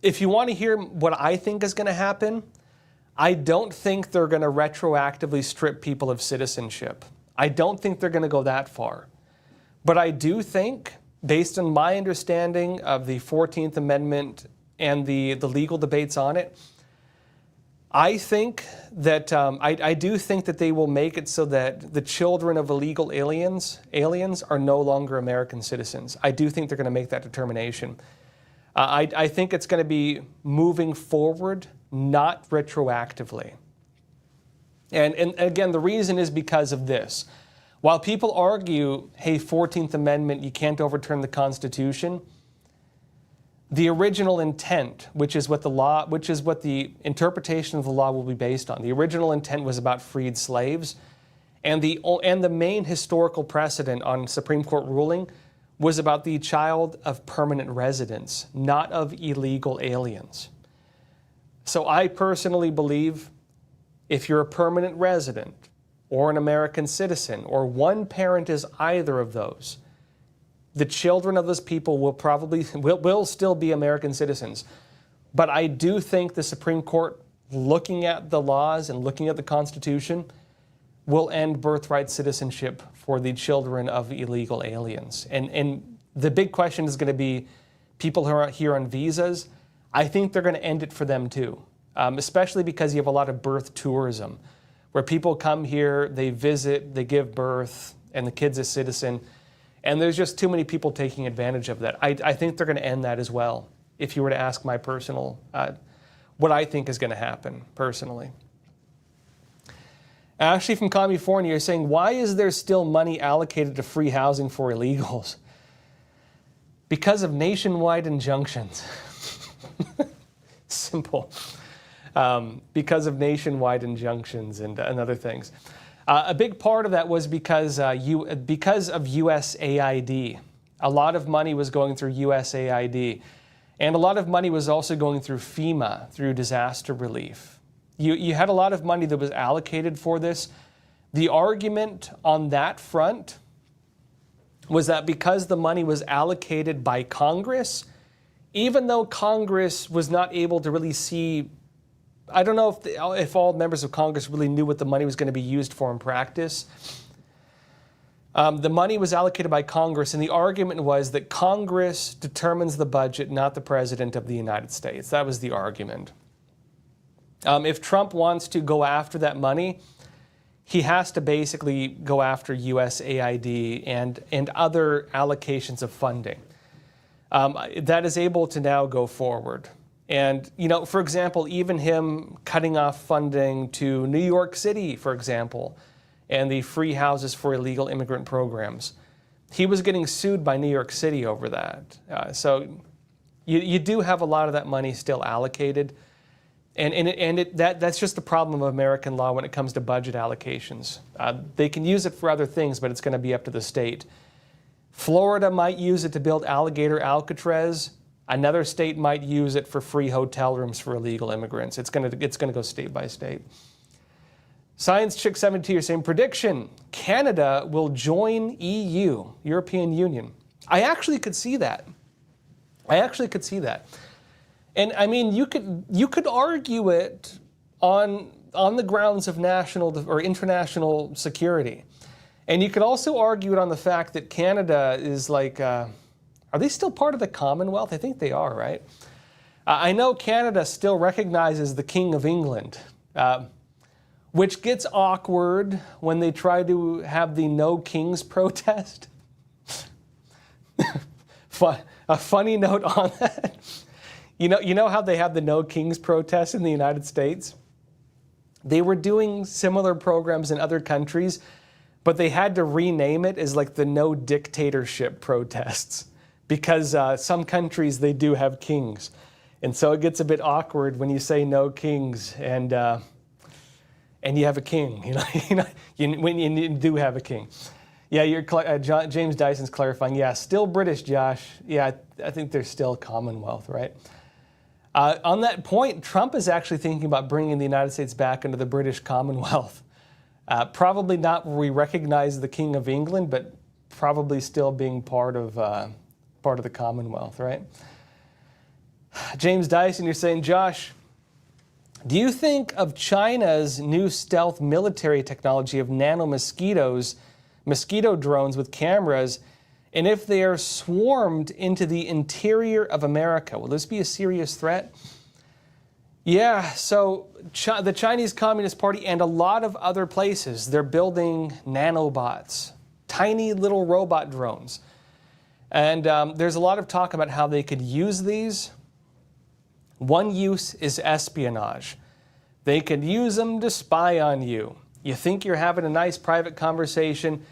[SPEAKER 1] If you want to hear what I think is going to happen, I don't think they're going to retroactively strip people of citizenship. I don't think they're going to go that far. But I do think, based on my understanding of the 14th Amendment and the legal debates on it, I think that I do think that they will make it so that the children of illegal aliens are no longer American citizens. I do think they're going to make that determination. I think it's going to be moving forward, not retroactively. And again, the reason is because of this. While people argue, hey, 14th Amendment, you can't overturn the Constitution, the original intent, which is what the interpretation of the law will be based on. The original intent was about freed slaves, and the main historical precedent on Supreme Court ruling was about the child of permanent residents, not of illegal aliens. So I personally believe if you're a permanent resident or an American citizen, or one parent is either of those, the children of those people will still be American citizens. But I do think the Supreme Court, looking at the laws and looking at the Constitution, will end birthright citizenship for the children of illegal aliens. And the big question is going to be people who are here on visas. I think they're going to end it for them too, especially because you have a lot of birth tourism, where people come here, they visit, they give birth, and the kid's a citizen. And there's just too many people taking advantage of that. I think they're going to end that as well, if you were to ask my personal, what I think is going to happen personally. Ashley from California is saying, why is there still money allocated to free housing for illegals? Because of nationwide injunctions. Simple. Because of nationwide injunctions and other things. A big part of that was because of USAID. A lot of money was going through USAID. And a lot of money was also going through FEMA, through disaster relief. You had a lot of money that was allocated for this. The argument on that front was that because the money was allocated by Congress, even though Congress was not able to really see, I don't know if all members of Congress really knew what the money was going to be used for in practice. The money was allocated by Congress, and the argument was that Congress determines the budget, not the President of the United States. That was the argument. If Trump wants to go after that money, he has to basically go after USAID and other allocations of funding. That is able to now go forward. And, for example, even him cutting off funding to New York City, for example, and the free houses for illegal immigrant programs. He was getting sued by New York City over that. So you do have a lot of that money still allocated. That's just the problem of American law when it comes to budget allocations. They can use it for other things, but it's going to be up to the state. Florida might use it to build Alligator, Alcatraz. Another state might use it for free hotel rooms for illegal immigrants. It's going to go state by state. Science Chick 72 is saying, prediction, Canada will join EU, European Union. I actually could see that. And I mean, you could argue it on the grounds of national or international security. And you could also argue it on the fact that Canada is like, are they still part of the Commonwealth? I think they are, right? I know Canada still recognizes the King of England, which gets awkward when they try to have the No Kings protest. A funny note on that. You know how they have the No Kings protest in the United States? They were doing similar programs in other countries, but they had to rename it as like the No Dictatorship protests because some countries, they do have kings. And so it gets a bit awkward when you say no kings and you have a king, when you do have a king. Yeah, James Dyson's clarifying. Yeah, still British, Josh. Yeah, I think they're still Commonwealth, right? On that point, Trump is actually thinking about bringing the United States back into the British Commonwealth. Probably not where we recognize the King of England, but probably still being part of the Commonwealth, right? James Dyson, you're saying, Josh, do you think of China's new stealth military technology of nano mosquito drones with cameras, and if they are swarmed into the interior of America, will this be a serious threat? Yeah, so the Chinese Communist Party and a lot of other places, they're building nanobots, tiny little robot drones. And there's a lot of talk about how they could use these. One use is espionage. They could use them to spy on you. You think you're having a nice private conversation,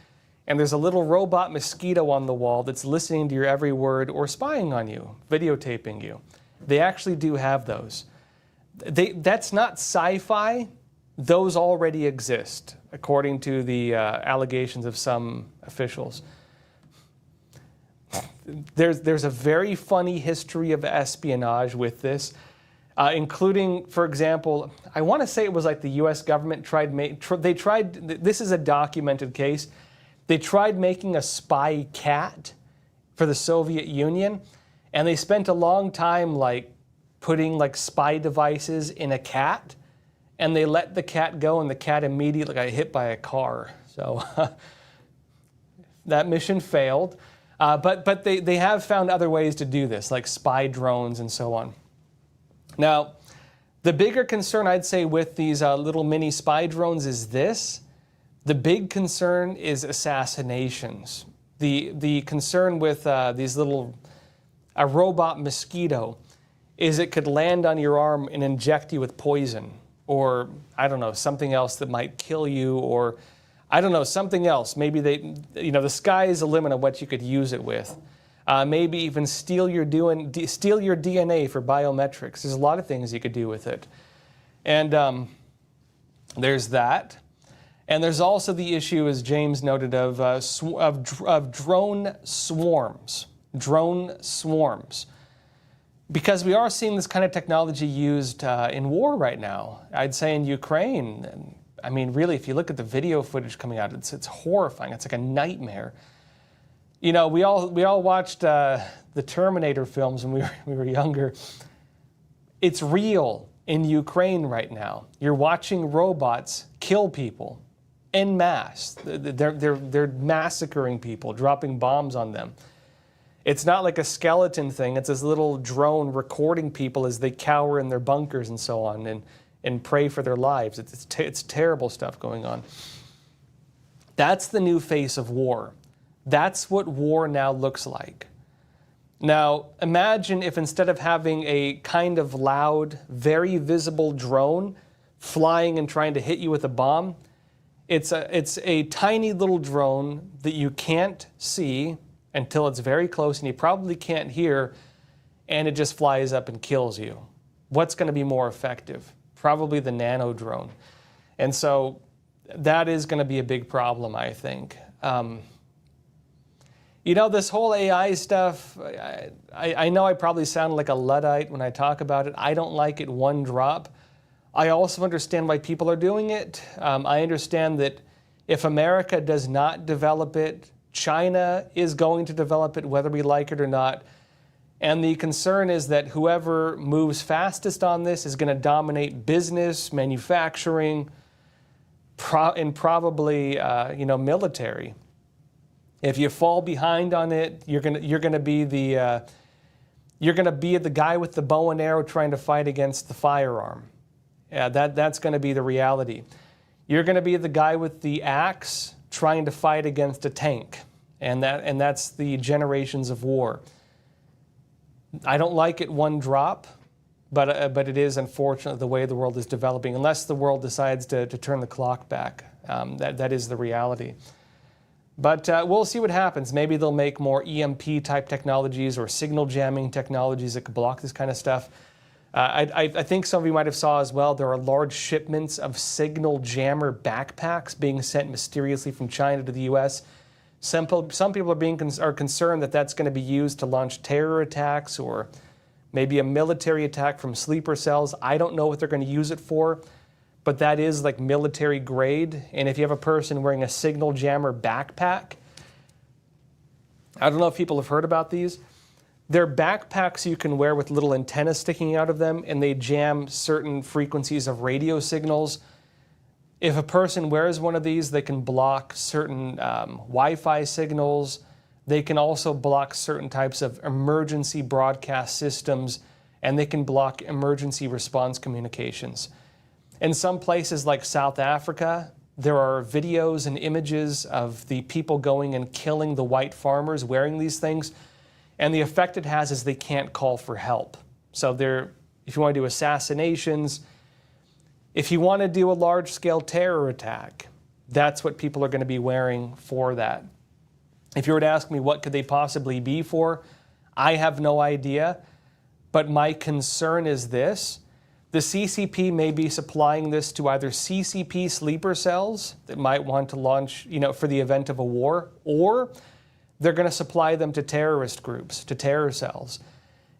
[SPEAKER 1] and there's a little robot mosquito on the wall that's listening to your every word or spying on you, videotaping you. They actually do have those. That's not sci-fi. Those already exist, according to the allegations of some officials. There's a very funny history of espionage with this, including, for example, I want to say it was like the U.S. government this is a documented case, they tried making a spy cat for the Soviet Union, and they spent a long time like putting like spy devices in a cat, and they let the cat go, and the cat immediately got hit by a car. So that mission failed. But they have found other ways to do this, like spy drones and so on. Now, the bigger concern, I'd say, with these little mini spy drones is this. The big concern is assassinations. The concern with a robot mosquito is it could land on your arm and inject you with poison, or, I don't know, something else that might kill you, or I don't know, something else. Maybe the sky is the limit of what you could use it with. Maybe even steal your DNA for biometrics. There's a lot of things you could do with it. And there's that. And there's also the issue, as James noted, of drone swarms. Drone swarms. Because we are seeing this kind of technology used in war right now. I'd say in Ukraine. I mean, really, if you look at the video footage coming out, it's horrifying. It's like a nightmare. You know, we all watched the Terminator films when we were younger. It's real in Ukraine right now. You're watching robots kill people en masse. They're massacring people, dropping bombs on them. It's not like a skeleton thing. It's this little drone recording people as they cower in their bunkers and so on, and pray for their lives. It's terrible stuff going on. That's the new face of war. That's what war now looks like. Now, imagine if instead of having a kind of loud, very visible drone flying and trying to hit you with a bomb, It's a tiny little drone that you can't see until it's very close, and you probably can't hear, and it just flies up and kills you. What's going to be more effective? Probably the nano drone. And so that is going to be a big problem, I think. You know, this whole AI stuff, I know I probably sound like a Luddite when I talk about it. I don't like it one drop. I also understand why people are doing it. I understand that if America does not develop it, China is going to develop it, whether we like it or not. And the concern is that whoever moves fastest on this is going to dominate business, manufacturing, and probably military. If you fall behind on it, you're gonna be the guy with the bow and arrow trying to fight against the firearm. Yeah, that's going to be the reality. You're going to be the guy with the axe trying to fight against a tank, and that's the generations of war. I don't like it one drop, but it is unfortunate the way the world is developing. Unless the world decides to turn the clock back, that is the reality. But we'll see what happens. Maybe they'll make more EMP type technologies or signal jamming technologies that could block this kind of stuff. I think some of you might have saw as well, there are large shipments of signal jammer backpacks being sent mysteriously from China to the U.S. Some people are concerned that that's going to be used to launch terror attacks or maybe a military attack from sleeper cells. I don't know what they're going to use it for, but that is like military grade. And if you have a person wearing a signal jammer backpack, I don't know if people have heard about these. They're backpacks you can wear with little antennas sticking out of them, and they jam certain frequencies of radio signals. If a person wears one of these, they can block certain Wi-Fi signals. They can also block certain types of emergency broadcast systems, and they can block emergency response communications. In some places like South Africa, there are videos and images of the people going and killing the white farmers wearing these things. And the effect it has is they can't call for help. So if you want to do assassinations, if you want to do a large-scale terror attack, that's what people are going to be wearing for that. If you were to ask me what could they possibly be for, I have no idea. But my concern is this. The CCP may be supplying this to either CCP sleeper cells that might want to launch, for the event of a war, or they're going to supply them to terrorist groups, to terror cells.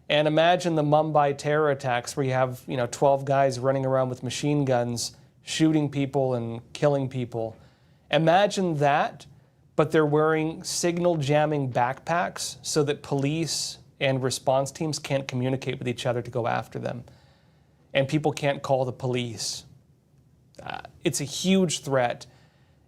[SPEAKER 1] And imagine the Mumbai terror attacks where you have, 12 guys running around with machine guns, shooting people and killing people. Imagine that, but they're wearing signal jamming backpacks so that police and response teams can't communicate with each other to go after them. And people can't call the police. It's a huge threat.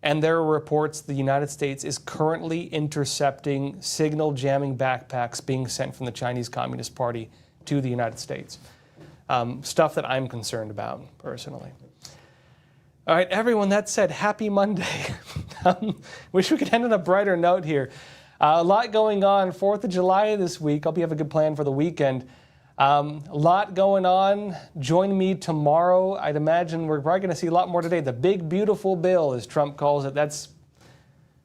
[SPEAKER 1] And there are reports the United States is currently intercepting signal jamming backpacks being sent from the Chinese Communist Party to the United States. Stuff that I'm concerned about, personally. All right, everyone, that said, happy Monday. Wish we could end on a brighter note here. A lot going on. 4th of July this week. Hope you have a good plan for the weekend. A lot going on. Join me tomorrow. I'd imagine we're probably going to see a lot more today. The big, beautiful bill, as Trump calls it.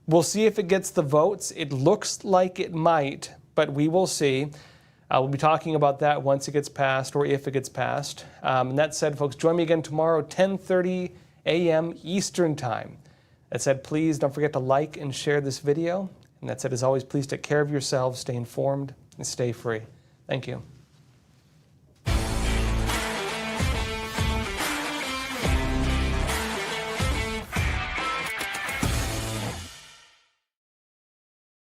[SPEAKER 1] We'll see if it gets the votes. It looks like it might, but we will see. We'll be talking about that once it gets passed or if it gets passed. And that said, folks, join me again tomorrow, 10:30 a.m. Eastern Time. That said, please don't forget to like and share this video. And that said, as always, please take care of yourselves, stay informed, and stay free. Thank you.